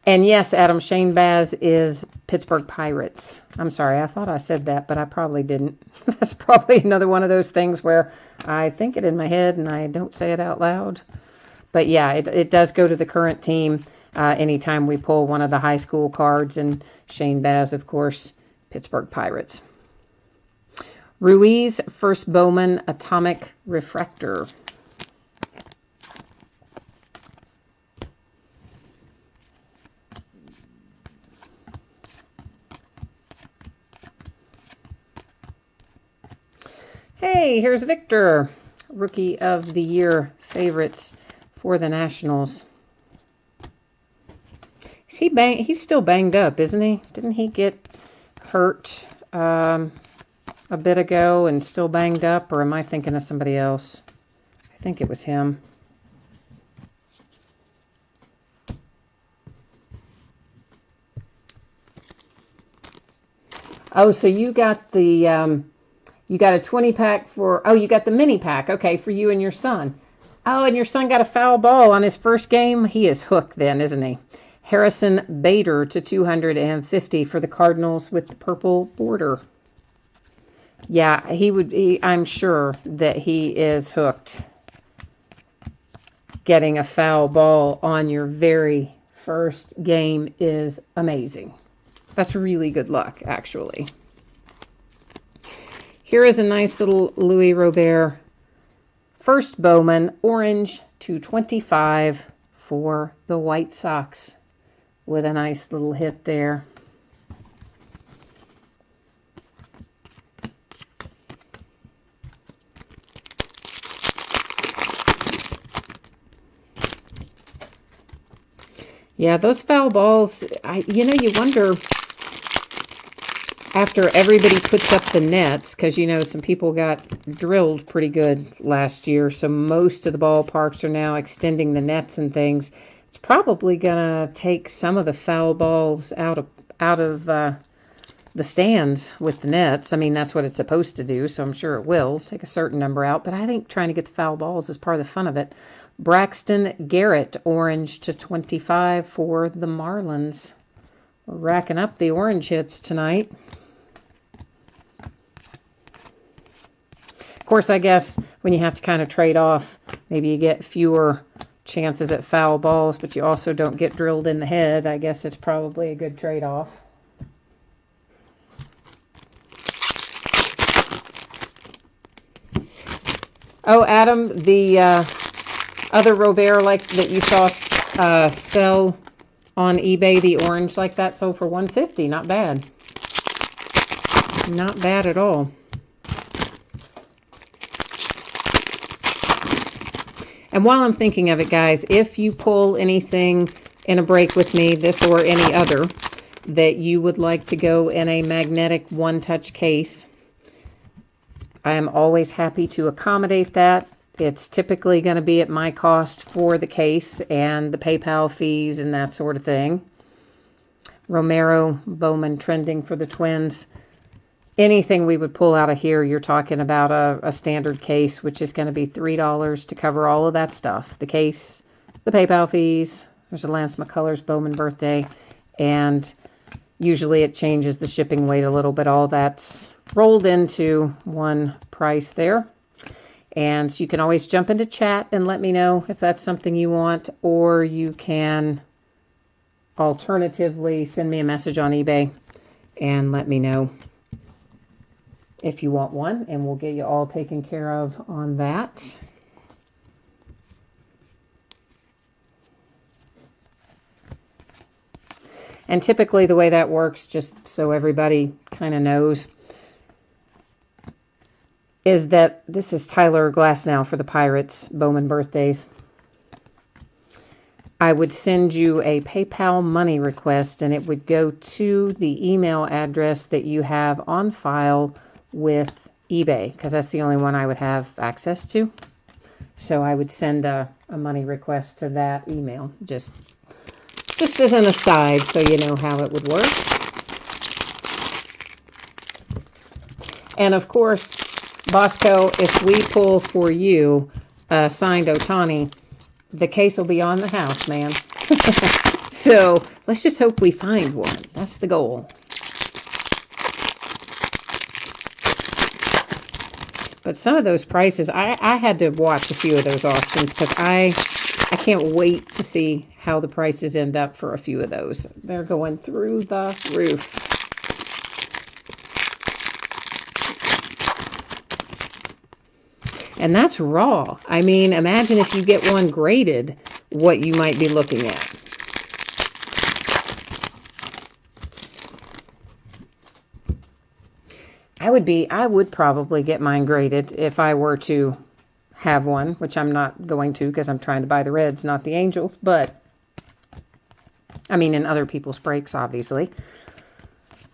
Speaker 1: And yes, Adam, Shane Baz is Pittsburgh Pirates. I'm sorry, I thought I said that, but I probably didn't. That's probably another one of those things where I think it in my head and I don't say it out loud. But yeah, it does go to the current team anytime we pull one of the high school cards. And Shane Baz, of course, Pittsburgh Pirates. Ruiz, first Bowman Atomic Refractor. Hey, here's Victor, Rookie of the Year favorites for the Nationals. He's still banged up, isn't he? Didn't he get hurt a bit ago and still banged up? Or am I thinking of somebody else? I think it was him. Oh, so you got the... you got a 20-pack for... Oh, you got the mini pack. Okay, for you and your son. Oh, and your son got a foul ball on his first game. He is hooked then, isn't he? Harrison Bader to 250 for the Cardinals with the purple border. Yeah, I'm sure that he is hooked. Getting a foul ball on your very first game is amazing. That's really good luck, actually. Here is a nice little Louis Robert first Bowman orange 225 for the White Sox with a nice little hit there. Yeah, those foul balls, you wonder after everybody puts up the nets, because, some people got drilled pretty good last year, so most of the ballparks are now extending the nets and things. It's probably going to take some of the foul balls out of the stands with the nets. I mean, that's what it's supposed to do, so I'm sure it will take a certain number out. But I think trying to get the foul balls is part of the fun of it. Braxton Garrett, orange to 25 for the Marlins. We're racking up the orange hits tonight. Of course, I guess when you have to kind of trade off, maybe you get fewer chances at foul balls, but you also don't get drilled in the head. I guess it's probably a good trade-off. Oh, Adam, the other Robert like that you saw sell on eBay, the orange like that, sold for $150. Not bad. Not bad at all. And while I'm thinking of it, guys, if you pull anything in a break with me, this or any other, that you would like to go in a magnetic one-touch case, I am always happy to accommodate that. It's typically going to be at my cost for the case and the PayPal fees and that sort of thing. Romero, Bowman trending for the Twins. Anything we would pull out of here, you're talking about a standard case, which is going to be $3 to cover all of that stuff. The case, the PayPal fees, there's a Lance McCullers Bowman birthday, and usually it changes the shipping weight a little bit. All that's rolled into one price there. And so you can always jump into chat and let me know if that's something you want, or you can alternatively send me a message on eBay and let me know if you want one, and we'll get you all taken care of on that. And typically the way that works, just so everybody kind of knows, is that this is Tyler Glasnow for the Pirates, Bowman birthdays. I would send you a PayPal money request, and it would go to the email address that you have on file with eBay, because that's the only one I would have access to. So I would send a money request to that email, just as an aside, so you know how it would work. And of course, Bosco, if we pull for you signed Ohtani, the case will be on the house, man. So let's just hope we find one. That's the goal. But some of those prices, I had to watch a few of those auctions because I I can't wait to see how the prices end up for a few of those. They're going through the roof. And that's raw. I mean, imagine if you get one graded, what you might be looking at. I would probably get mine graded if I were to have one, which I'm not going to because I'm trying to buy the reds, not the angels, but I mean in other people's breaks, obviously.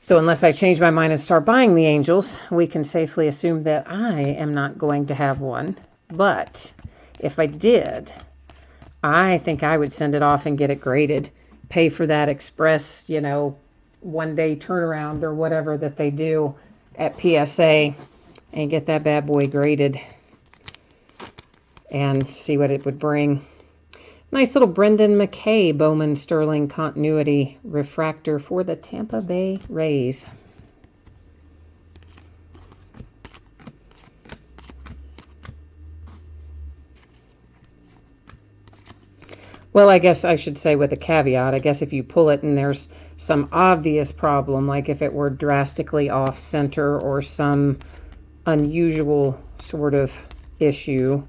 Speaker 1: So unless I change my mind and start buying the angels, we can safely assume that I am not going to have one. But if I did, I think I would send it off and get it graded, pay for that express, you know, 1-day turnaround or whatever that they do at PSA, and get that bad boy graded and see what it would bring. Nice little Brendan McKay Bowman Sterling Continuity Refractor for the Tampa Bay Rays. Well, I guess I should say with a caveat, I guess if you pull it and there's some obvious problem, like if it were drastically off center or some unusual sort of issue,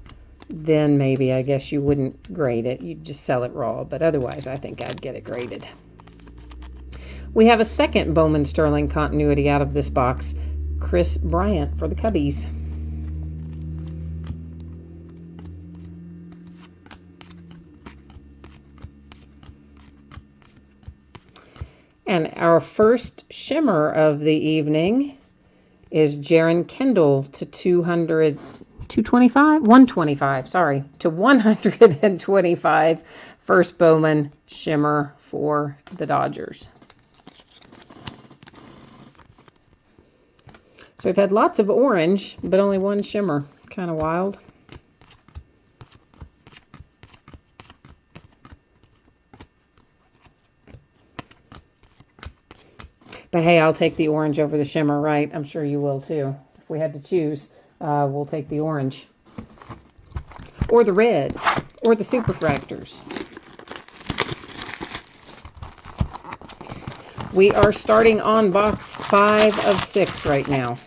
Speaker 1: then maybe I guess you wouldn't grade it. You'd just sell it raw. But otherwise, I think I'd get it graded. We have a second Bowman Sterling Continuity out of this box. Chris Bryant for the Cubbies. And our first shimmer of the evening is Jaron Kendall to 125, sorry, to 125. First Bowman shimmer for the Dodgers. So we've had lots of orange, but only one shimmer. Kind of wild. But hey, I'll take the orange over the shimmer, right? I'm sure you will too. If we had to choose, we'll take the orange. Or the red. Or the superfractors. We are starting on box 5 of 6 right now.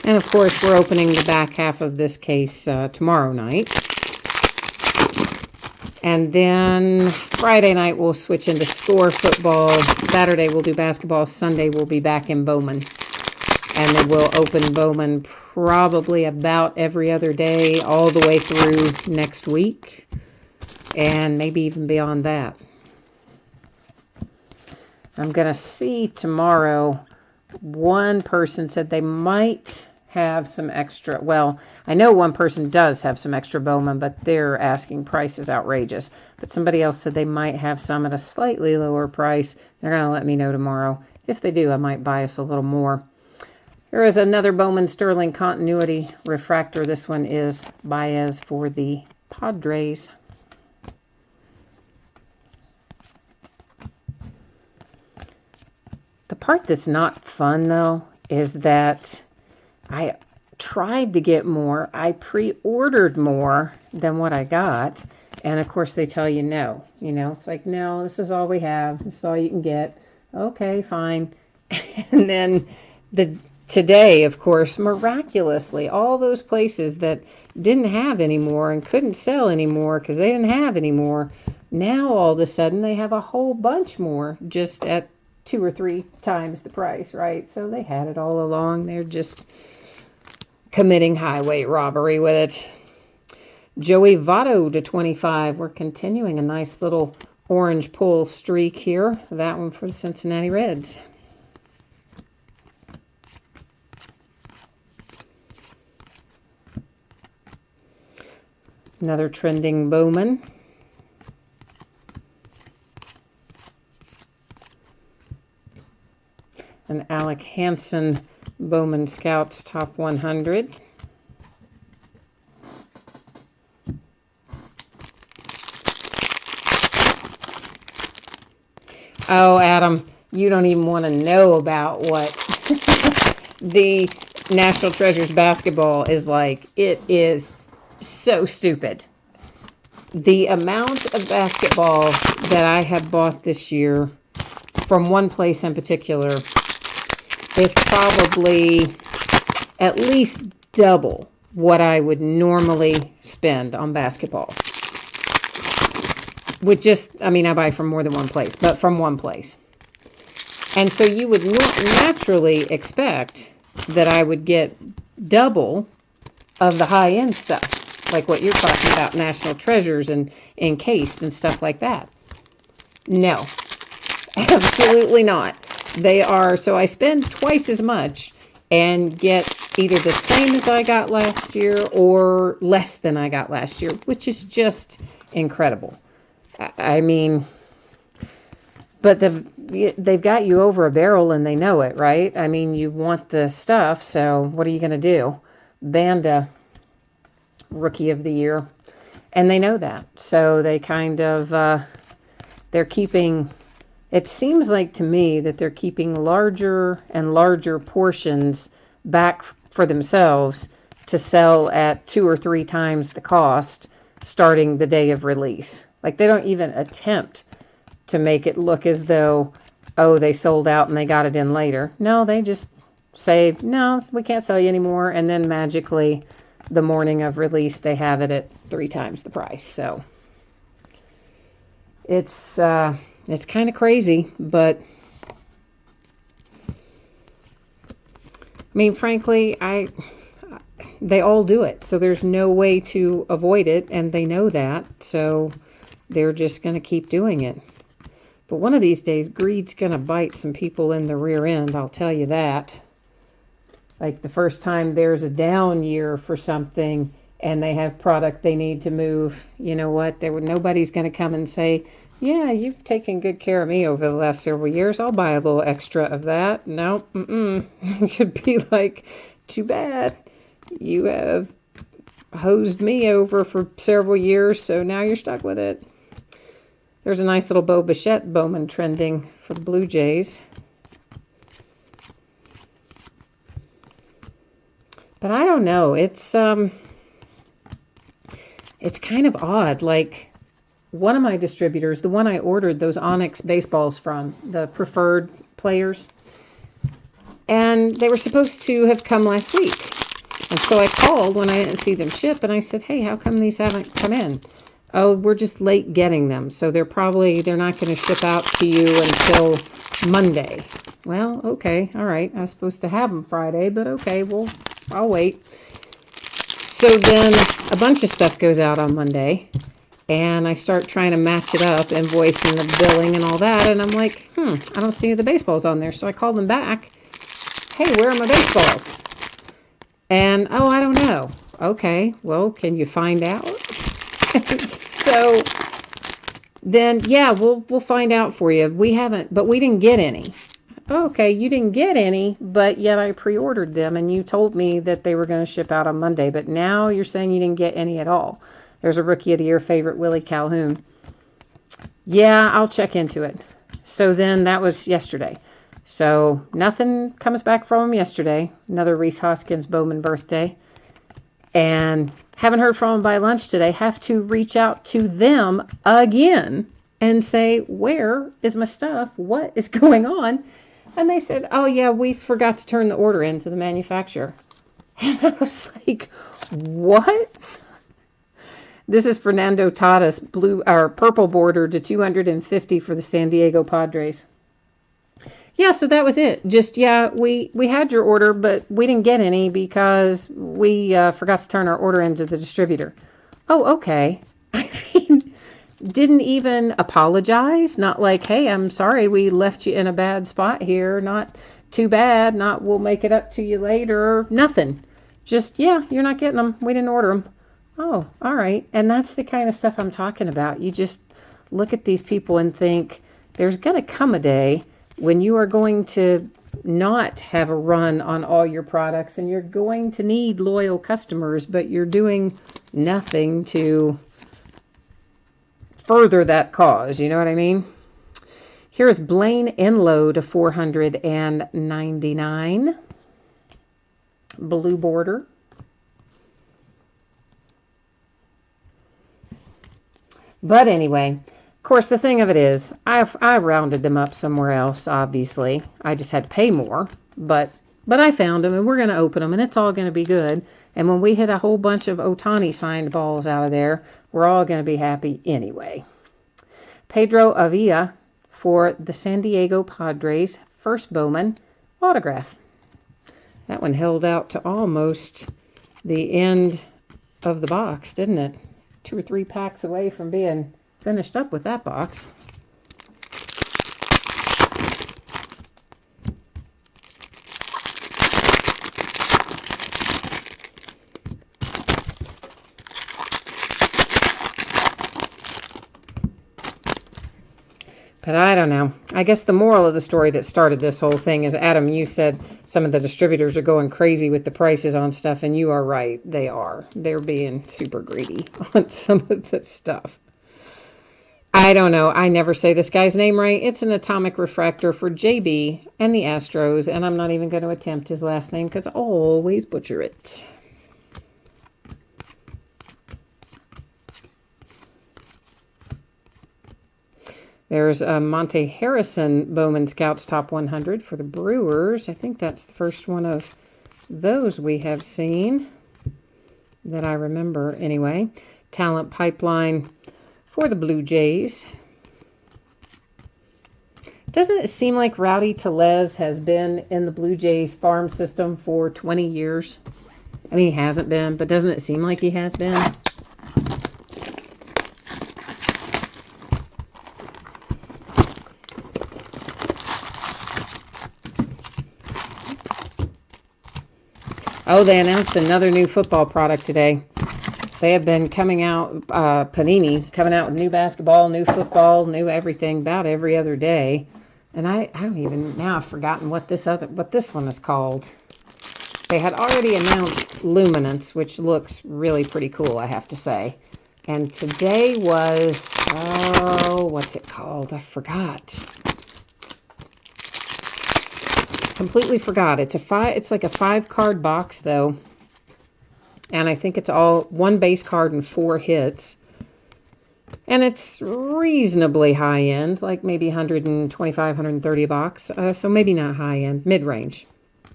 Speaker 1: And of course, we're opening the back half of this case tomorrow night. And then Friday night, we'll switch into score football. Saturday, we'll do basketball. Sunday, we'll be back in Bowman. And then we'll open Bowman probably about every other day, all the way through next week. And maybe even beyond that. I'm going to see tomorrow, one person said they might have some extra. Well, I know one person does have some extra Bowman, but their asking price is outrageous. But somebody else said they might have some at a slightly lower price. They're going to let me know tomorrow. If they do, I might buy us a little more. Here is another Bowman Sterling Continuity Refractor. This one is Baez for the Padres. The part that's not fun, though, is that I tried to get more. I pre-ordered more than what I got. And, of course, they tell you no. You know, it's like, no, this is all we have. This is all you can get. Okay, fine. And then today, of course, miraculously, all those places that didn't have any more and couldn't sell anymore because they didn't have any more, now all of a sudden they have a whole bunch more just at 2 or 3 times the price, right? So they had it all along. They're just committing highway robbery with it. Joey Votto to 25. We're continuing a nice little orange pull streak here. That one for the Cincinnati Reds. Another trending Bowman. An Alec Hansen Bowman Scouts Top 100. Oh, Adam, you don't even want to know about what the National Treasures basketball is like. It is so stupid. The amount of basketball that I have bought this year from one place in particular is probably at least double what I would normally spend on basketball. With just, I mean, I buy from more than one place, but from one place. And so you would naturally expect that I would get double of the high-end stuff, like what you're talking about, National Treasures and encased and stuff like that. No, absolutely not. They are, so I spend twice as much and get either the same as I got last year or less than I got last year, which is just incredible. I mean, but they've got you over a barrel and they know it, right? I mean, you want the stuff, so what are you going to do? Banda Rookie of the Year. And they know that. So they kind of, they're keeping, it seems like to me that they're keeping larger and larger portions back for themselves to sell at 2 or 3 times the cost starting the day of release. Like they don't even attempt to make it look as though, oh, they sold out and they got it in later. No, they just say, no, we can't sell you anymore. And then magically, the morning of release, they have it at 3 times the price. So it's kind of crazy, but I mean, frankly, they all do it. So there's no way to avoid it, and they know that. So they're just going to keep doing it. But one of these days, greed's going to bite some people in the rear end, I'll tell you that. Like the first time there's a down year for something and they have product they need to move, you know what? Nobody's going to come and say, yeah, you've taken good care of me over the last several years. I'll buy a little extra of that. No, It could be like, too bad. You have hosed me over for several years, so now you're stuck with it. There's a nice little Bo Bichette Bowman trending for the Blue Jays. But I don't know. It's kind of odd. Like one of my distributors, the one I ordered those Onyx baseballs from, the preferred players, and they were supposed to have come last week. And so I called when I didn't see them ship, and I said, hey, how come these haven't come in? Oh, we're just late getting them, so they're not going to ship out to you until Monday. Well, okay, all right. I was supposed to have them Friday, but okay, well, I'll wait. So then a bunch of stuff goes out on Monday, and I start trying to match it up, invoicing the billing and all that, and I'm like, I don't see the baseballs on there. So I called them back. Hey, where are my baseballs? And, oh, I don't know. Okay, well, can you find out? So then, yeah, we'll find out for you. We didn't get any. Okay, you didn't get any, but yet I pre-ordered them, and you told me that they were going to ship out on Monday, but now you're saying you didn't get any at all. There's a Rookie of the Year favorite, Willie Calhoun. Yeah, I'll check into it. So then that was yesterday. So nothing comes back from him yesterday. Another Reese Hoskins Bowman birthday. And haven't heard from them by lunch today. Have to reach out to them again and say, where is my stuff? What is going on? And they said, oh, yeah, we forgot to turn the order in to the manufacturer. And I was like, what? This is Fernando Tatis, purple border to 250 for the San Diego Padres. Yeah, so that was it. Just, yeah, we had your order, but we didn't get any because we forgot to turn our order into the distributor. Oh, okay. I mean, didn't even apologize. Not like, hey, I'm sorry we left you in a bad spot here. Not too bad. Not we'll make it up to you later. Nothing. Just, yeah, you're not getting them. We didn't order them. Oh, all right. And that's the kind of stuff I'm talking about. You just look at these people and think there's going to come a day when you are going to not have a run on all your products and you're going to need loyal customers, but you're doing nothing to further that cause. You know what I mean? Here's Blaine Enlow to 499. Blue border. But anyway, of course, the thing of it is, I rounded them up somewhere else, obviously. I just had to pay more. But I found them, and we're going to open them, and it's all going to be good. And when we hit a whole bunch of Ohtani signed balls out of there, we're all going to be happy anyway. Pedro Avila for the San Diego Padres, first Bowman autograph. That one held out to almost the end of the box, didn't it? 2 or 3 packs away from being finished up with that box. But I don't know. I guess the moral of the story that started this whole thing is, Adam, you said some of the distributors are going crazy with the prices on stuff, and you are right. They are. They're being super greedy on some of the stuff. I don't know. I never say this guy's name right. It's an atomic refractor for JB and the Astros, and I'm not even going to attempt his last name because I always butcher it. There's a Monte Harrison Bowman Scouts Top 100 for the Brewers. I think that's the first one of those we have seen that I remember anyway. Talent Pipeline for the Blue Jays. Doesn't it seem like Rowdy Tellez has been in the Blue Jays farm system for 20 years? I mean, he hasn't been, but doesn't it seem like he has been? Oh, they announced another new football product today. They have been coming out, Panini, coming out with new basketball, new football, new everything about every other day. And I don't even, now I've forgotten what this one is called. They had already announced Luminance, which looks really pretty cool, I have to say. And today was, oh, what's it called? I forgot. Completely forgot. It's like a 5-card box though, and I think it's all 1 base card and 4 hits, and it's reasonably high end, like maybe 125, 130 a box. So maybe not high end, mid range,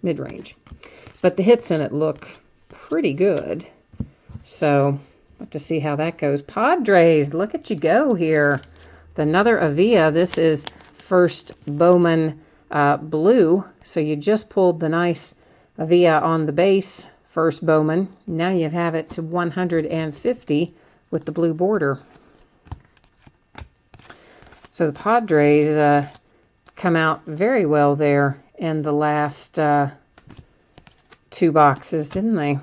Speaker 1: but the hits in it look pretty good. So we'll have to see how that goes. Padres, look at you go here. Another Avila. This is first Bowman. Blue, so you just pulled the nice Avila on the base, first Bowman. Now you have it to 150 with the blue border. So the Padres come out very well there in the last 2 boxes, didn't they?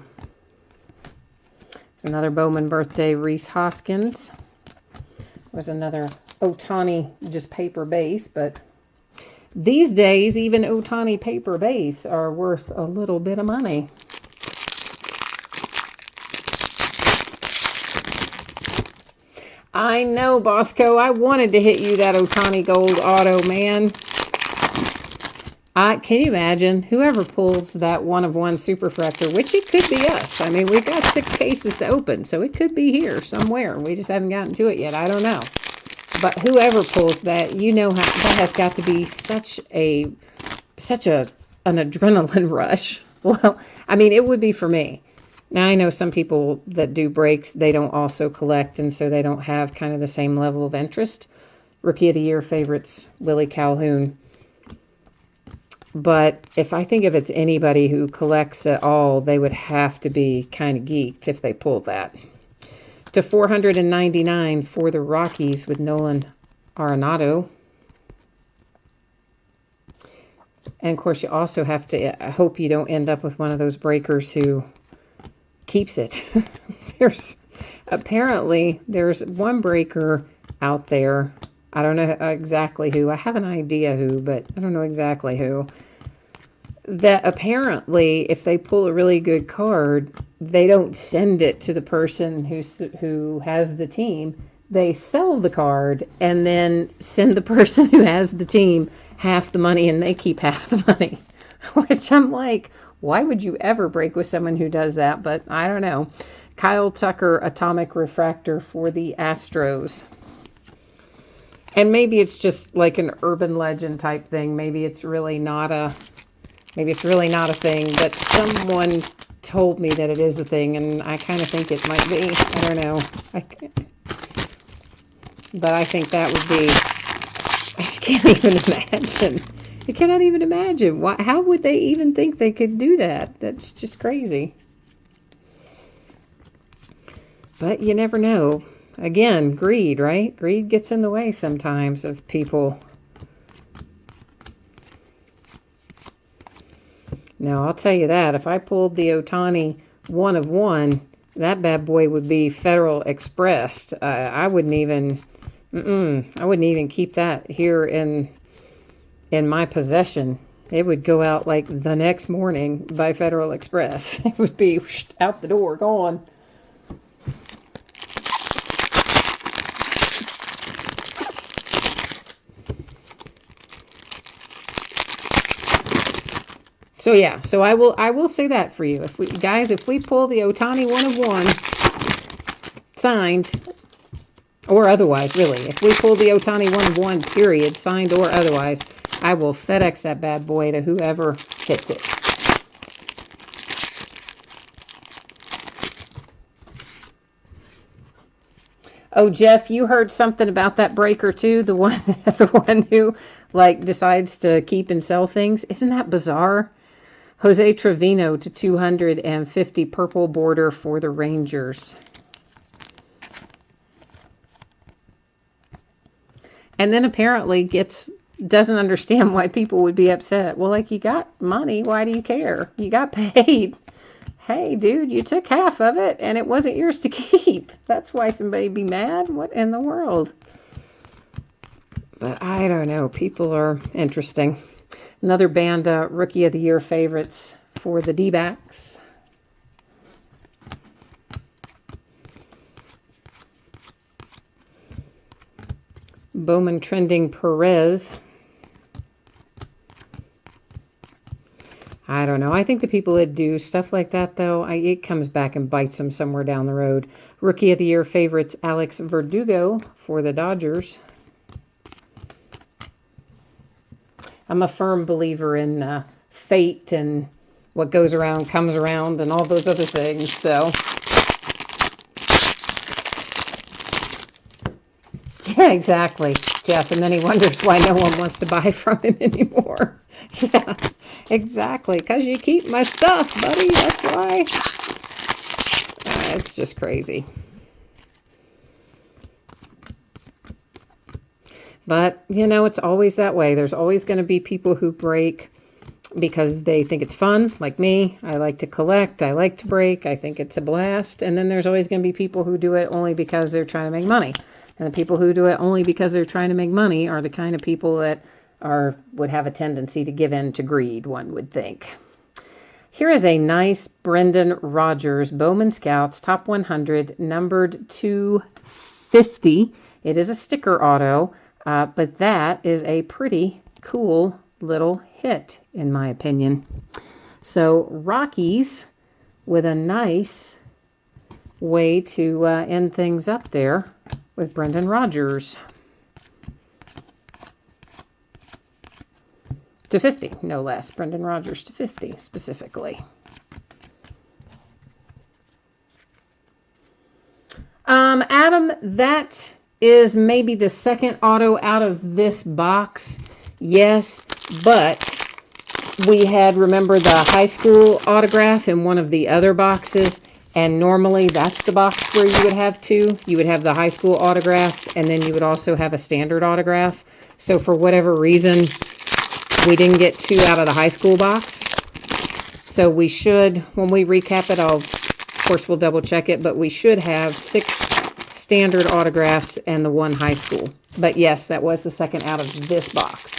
Speaker 1: There's another Bowman birthday, Reese Hoskins. There's another Ohtani, just paper base, but these days, even Ohtani paper base are worth a little bit of money. I know, Bosco. I wanted to hit you that Ohtani Gold Auto, man. Can you imagine? Whoever pulls that 1-of-1 Superfractor, which it could be us. I mean, we've got 6 cases to open, so it could be here somewhere. We just haven't gotten to it yet. I don't know. But whoever pulls that, you know how that has got to be such an adrenaline rush. Well, I mean, it would be for me. Now, I know some people that do breaks, they don't also collect, and so they don't have kind of the same level of interest. Rookie of the Year favorites, Willie Calhoun. But if it's anybody who collects at all, they would have to be kind of geeked if they pulled that. To 499 for the Rockies with Nolan Arenado. And of course, you also have to, I hope you don't end up with one of those breakers who keeps it. Apparently there's one breaker out there. I don't know exactly who. I have an idea who, but I don't know exactly who. That apparently, if they pull a really good card, they don't send it to the person who has the team. they sell the card and then send the person who has the team half the money and they keep half the money. Which I'm like, why would you ever break with someone who does that? But I don't know. Kyle Tucker Atomic Refractor for the Astros. And maybe it's just like an urban legend type thing. Maybe it's really not a thing, but someone told me that it is a thing, and I kind of think it might be. I don't know. But I think that would be, I just can't even imagine. I cannot even imagine. How would they even think they could do that? That's just crazy. But you never know. Again, greed, right? Greed gets in the way sometimes of people. Now, I'll tell you that. If I pulled the Ohtani 1 of 1, that bad boy would be Federal Expressed. I wouldn't even keep that here in my possession. It would go out like the next morning by Federal Express. It would be out the door, gone. So yeah, so I will say that for you. If we pull the Ohtani 1 of 1 signed or otherwise, really, if we pull the Ohtani 1 of 1 period, signed or otherwise, I will FedEx that bad boy to whoever hits it. Oh, Jeff, you heard something about that breaker too? The one who like decides to keep and sell things. Isn't that bizarre? Jose Trevino to 250 purple border for the Rangers. And then apparently doesn't understand why people would be upset. Well, like, you got money. Why do you care? You got paid. Hey, dude, you took half of it and it wasn't yours to keep. That's why somebody'd be mad. What in the world? But I don't know. People are interesting. Another band Rookie of the Year favorites for the D-backs. Bowman trending Perez. I don't know. I think the people that do stuff like that, though, it comes back and bites them somewhere down the road. Rookie of the Year favorites Alex Verdugo for the Dodgers. I'm a firm believer in fate and what goes around comes around and all those other things. So, yeah, exactly, Jeff. And then he wonders why no one wants to buy from him anymore. Yeah, exactly. Because you keep my stuff, buddy. That's why. It's just crazy. But, you know, it's always that way. There's always going to be people who break because they think it's fun, like me. I like to collect. I like to break. I think it's a blast. And then there's always going to be people who do it only because they're trying to make money. And the people who do it only because they're trying to make money are the kind of people that would have a tendency to give in to greed, one would think. Here is a nice Brendan Rodgers Bowman Scouts Top 100, numbered 250. It is a sticker auto. But that is a pretty cool little hit, in my opinion. So, Rockies with a nice way to end things up there with Brendan Rodgers. To 50, no less. Brendan Rodgers to 50, specifically. Adam, that is maybe the second auto out of this box. Yes, but we had, remember, the high school autograph in one of the other boxes, and normally that's the box where you would have two. You would have the high school autograph, and then you would also have a standard autograph. So for whatever reason, we didn't get two out of the high school box. So we should, when we recap it, of course we'll double check it, but we should have 6 standard autographs and the 1 high school. But yes, that was the second out of this box.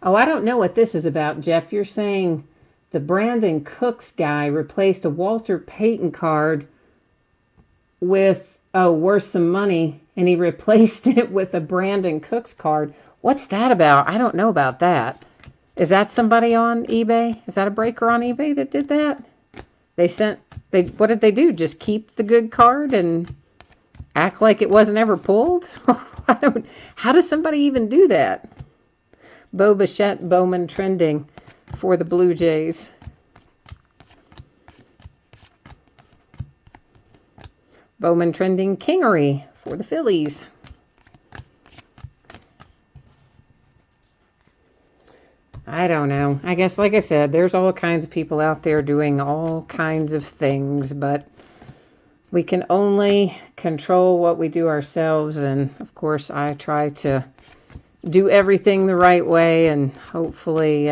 Speaker 1: Oh, I don't know what this is about, Jeff. You're saying the Brandon Cooks guy replaced a Walter Payton card with, oh, worth some money, and he replaced it with a Brandon Cooks card. What's that about? I don't know about that. Is that somebody on eBay? Is that a breaker on eBay that did that? What did they do? Just keep the good card and act like it wasn't ever pulled? How does somebody even do that? Bo Bichette Bowman trending for the Blue Jays. Bowman trending Kingery for the Phillies. I don't know. I guess, like I said, there's all kinds of people out there doing all kinds of things, but we can only control what we do ourselves. And of course, I try to do everything the right way, and hopefully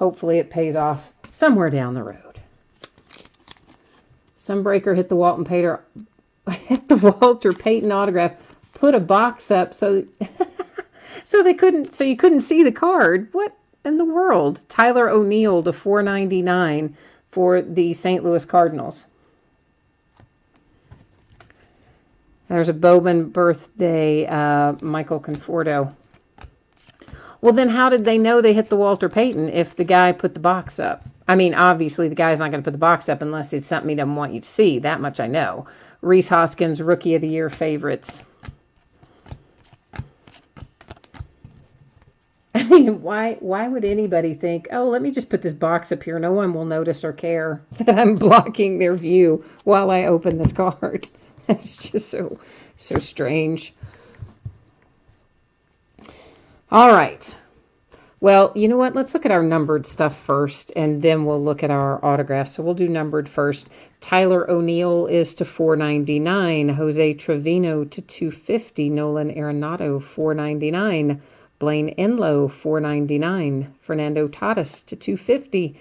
Speaker 1: it pays off somewhere down the road. Some breaker hit the Walter Payton autograph, put a box up so you couldn't see the card. What in the world? Tyler O'Neill to $4.99 for the St. Louis Cardinals. There's a Bowman birthday, Michael Conforto. Well, then how did they know they hit the Walter Payton if the guy put the box up? I mean, obviously the guy's not going to put the box up unless it's something he doesn't want you to see. That much I know. Reese Hoskins, Rookie of the Year favorites. I mean, why would anybody think, oh, let me just put this box up here. No one will notice or care that I'm blocking their view while I open this card. That's just so strange. All right. Well, you know what? Let's look at our numbered stuff first, and then we'll look at our autographs. So we'll do numbered first. Tyler O'Neill is to $4.99. Jose Trevino to $2.50. Nolan Arenado, $4.99. Blaine Enlow, $4.99. Fernando Tatis to $2.50.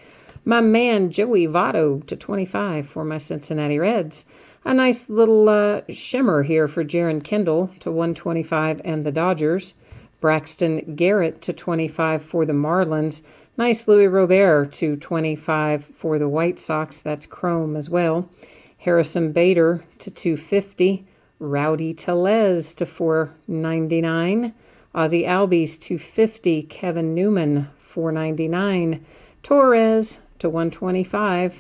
Speaker 1: My man Joey Votto to $25 for my Cincinnati Reds. A nice little shimmer here for Jaron Kendall to $125 and the Dodgers. Braxton Garrett to $25 for the Marlins. Nice Louis Robert to $25 for the White Sox. That's chrome as well. Harrison Bader to $250. Rowdy Tellez to $4.99. Ozzie Albies $250. Kevin Newman $4.99. Torres to $125.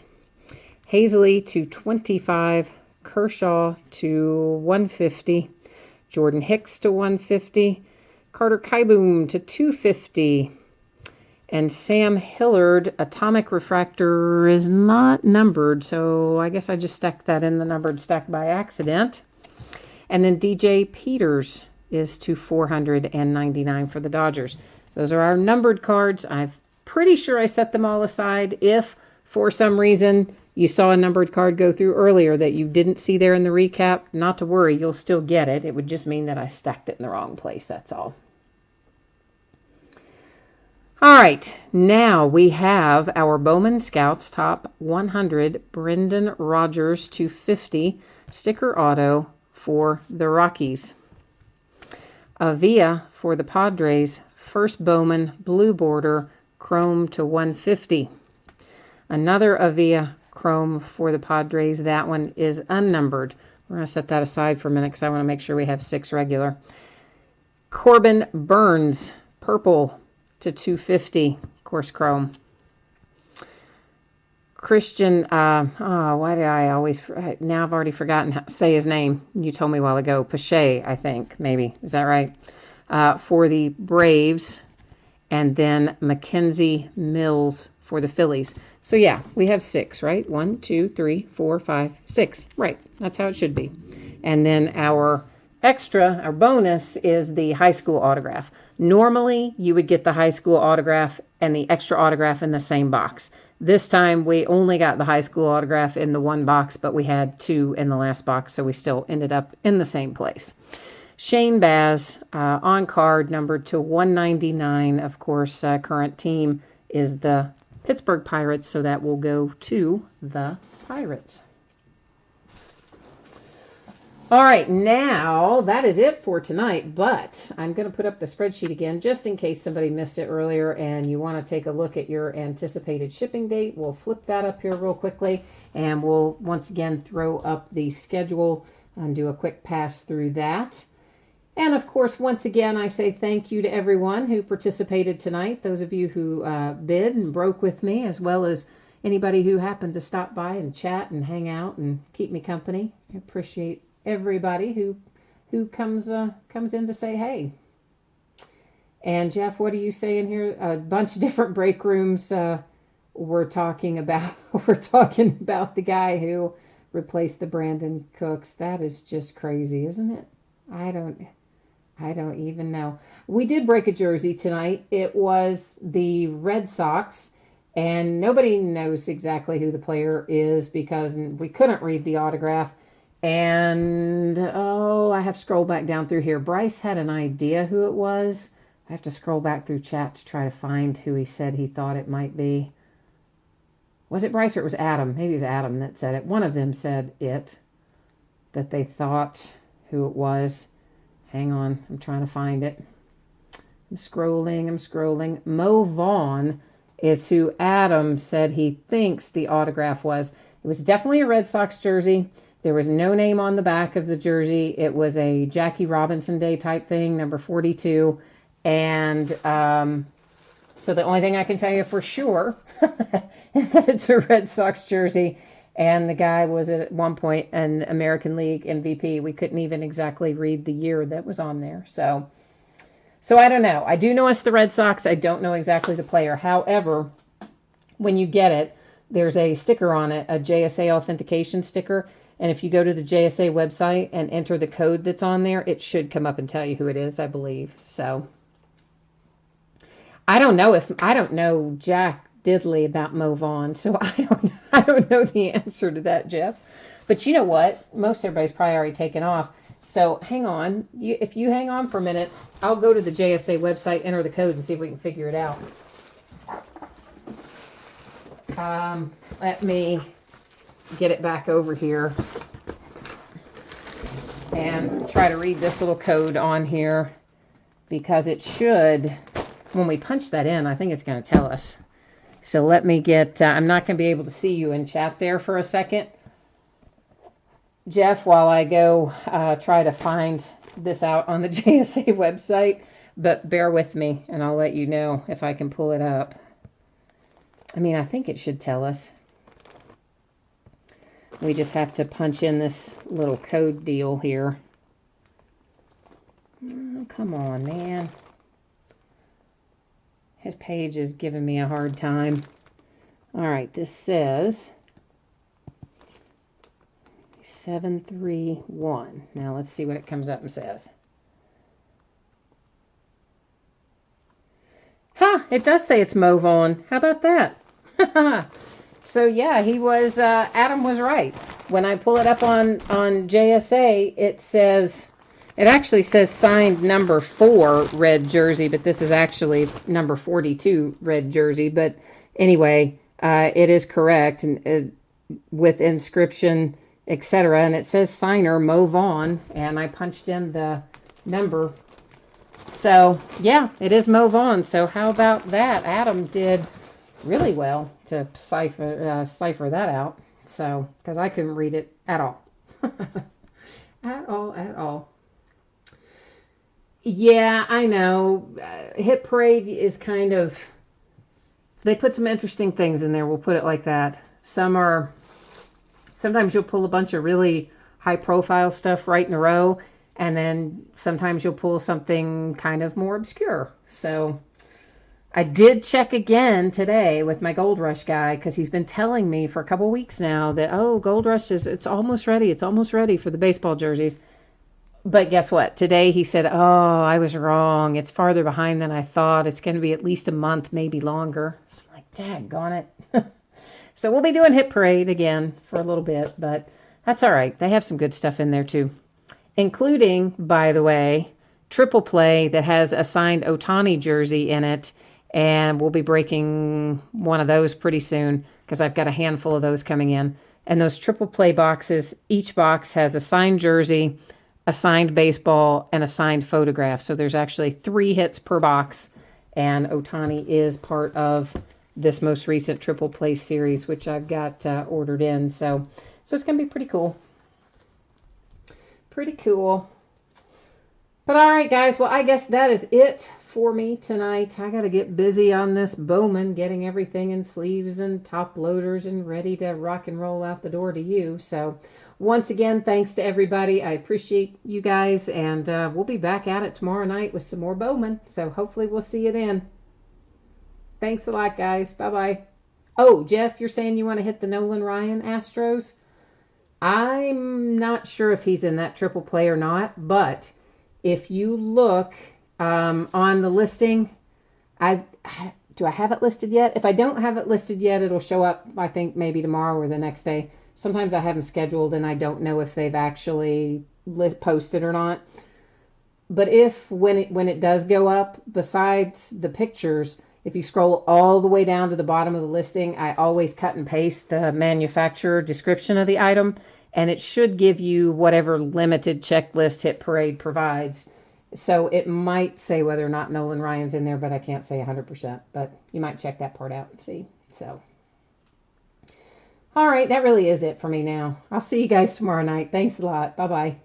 Speaker 1: Hazley to $25. Kershaw to $150. Jordan Hicks to $150. Carter Kieboom to $250. And Sam Hillard, Atomic Refractor, is not numbered, so I guess I just stuck that in the numbered stack by accident. And then DJ Peters is to $499 for the Dodgers. Those are our numbered cards. I'm pretty sure I set them all aside. If, for some reason, you saw a numbered card go through earlier that you didn't see there in the recap, not to worry, you'll still get it. It would just mean that I stacked it in the wrong place, that's all. All right, now we have our Bowman Scouts Top 100, Brendan Rodgers $250, sticker auto for the Rockies. Avia for the Padres, first Bowman, blue border, chrome to $150. Another Avia chrome for the Padres. That one is unnumbered. We're going to set that aside for a minute because I want to make sure we have 6 regular. Corbin Burns, purple to $250, of course, chrome. Christian, why did I always, now I've already forgotten how to say his name. You told me a while ago. Pache, I think, maybe. Is that right? For the Braves. And then Mackenzie Mills for the Phillies. So, yeah, we have 6, right? 1, 2, 3, 4, 5, 6. Right. That's how it should be. And then our extra, our bonus, is the high school autograph. Normally, you would get the high school autograph and the extra autograph in the same box. This time, we only got the high school autograph in the one box, but we had 2 in the last box, so we still ended up in the same place. Shane Baz, on card, numbered to $199. Of course, current team is the Pittsburgh Pirates, so that will go to the Pirates. All right, now that is it for tonight, but I'm going to put up the spreadsheet again just in case somebody missed it earlier and you want to take a look at your anticipated shipping date. We'll flip that up here real quickly and we'll once again throw up the schedule and do a quick pass through that. And of course, once again, I say thank you to everyone who participated tonight, those of you who bid and broke with me, as well as anybody who happened to stop by and chat and hang out and keep me company. I appreciate everybody who comes in to say hey. And Jeff, what do you say in here? A bunch of different break rooms. We're talking about the guy who replaced the Brandon Cooks. That is just crazy, isn't it? I don't even know. We did break a jersey tonight. It was the Red Sox, and nobody knows exactly who the player is because we couldn't read the autograph. And, I have to scroll back down through here. Bryce had an idea who it was. I have to scroll back through chat to try to find who he said he thought it might be. Was it Bryce or it was Adam? Maybe it was Adam that said it. One of them said it, that they thought who it was. Hang on, I'm trying to find it. I'm scrolling. Mo Vaughn is who Adam said he thinks the autograph was. It was definitely a Red Sox jersey. There was no name on the back of the jersey. It was a Jackie Robinson Day type thing, number 42. And so the only thing I can tell you for sure is that it's a Red Sox jersey. And the guy was at one point an American League MVP. We couldn't even exactly read the year that was on there. So I don't know. I do know it's the Red Sox. I don't know exactly the player. However, when you get it, there's a sticker on it, a JSA authentication sticker. And if you go to the JSA website and enter the code that's on there, it should come up and tell you who it is, I believe. So I don't know Jack diddly about Mo Vaughn, so I don't know the answer to that, Jeff. But you know what? Most everybody's probably already taken off. So hang on. If you hang on for a minute, I'll go to the JSA website, enter the code, and see if we can figure it out. Let me get it back over here and try to read this little code on here because it should, when we punch that in, I think it's going to tell us. So let me get, I'm not going to be able to see you in chat there for a second, Jeff, while I go try to find this out on the JSA website, but bear with me and I'll let you know if I can pull it up. I mean, I think it should tell us. We just have to punch in this little code deal here. Oh, come on, man. His page is giving me a hard time. All right, this says 731. Now let's see what it comes up and says. It does say it's Mo Vaughn. How about that? So yeah, he was, Adam was right. When I pull it up on JSA, it actually says signed number 4 red jersey, but this is actually number 42 red jersey. But anyway, it is correct and with inscription, etc. And it says signer Mo Vaughn, and I punched in the number. So yeah, it is Mo Vaughn. So how about that? Adam did really well to cipher that out. So because I couldn't read it at all, at all. Yeah, I know. Hit Parade is kind of, they put some interesting things in there. We'll put it like that. Sometimes you'll pull a bunch of really high profile stuff right in a row. And then sometimes you'll pull something kind of more obscure. So I did check again today with my Gold Rush guy because he's been telling me for a couple weeks now that, oh, Gold Rush it's almost ready. It's almost ready for the baseball jerseys. But guess what? Today he said, oh, I was wrong. It's farther behind than I thought. It's going to be at least a month, maybe longer. So I'm like, daggone it. So we'll be doing Hit Parade again for a little bit, but that's all right. They have some good stuff in there too. Including, by the way, Triple Play that has a signed Ohtani jersey in it. And we'll be breaking one of those pretty soon because I've got a handful of those coming in. And those triple play boxes, each box has a signed jersey, a signed baseball, and a signed photograph. So there's actually 3 hits per box. And Ohtani is part of this most recent triple play series, which I've got ordered in. So it's going to be pretty cool. Pretty cool. But all right, guys. Well, I guess that is it for me tonight. I got to get busy on this Bowman, getting everything in sleeves and top loaders and ready to rock and roll out the door to you. So once again, thanks to everybody. I appreciate you guys, and we'll be back at it tomorrow night with some more Bowman. So hopefully we'll see you then. Thanks a lot, guys. Bye-bye. Oh, Jeff, you're saying you want to hit the Nolan Ryan Astros? I'm not sure if he's in that triple play or not, but if you look on the listing, do I have it listed yet? If I don't have it listed yet, it'll show up, I think, maybe tomorrow or the next day. Sometimes I have them scheduled and I don't know if they've actually posted or not. But when it does go up, besides the pictures, if you scroll all the way down to the bottom of the listing, I always cut and paste the manufacturer description of the item, and it should give you whatever limited checklist Hit Parade provides. So it might say whether or not Nolan Ryan's in there, but I can't say 100%. But you might check that part out and see. So, all right, that really is it for me now. I'll see you guys tomorrow night. Thanks a lot. Bye-bye.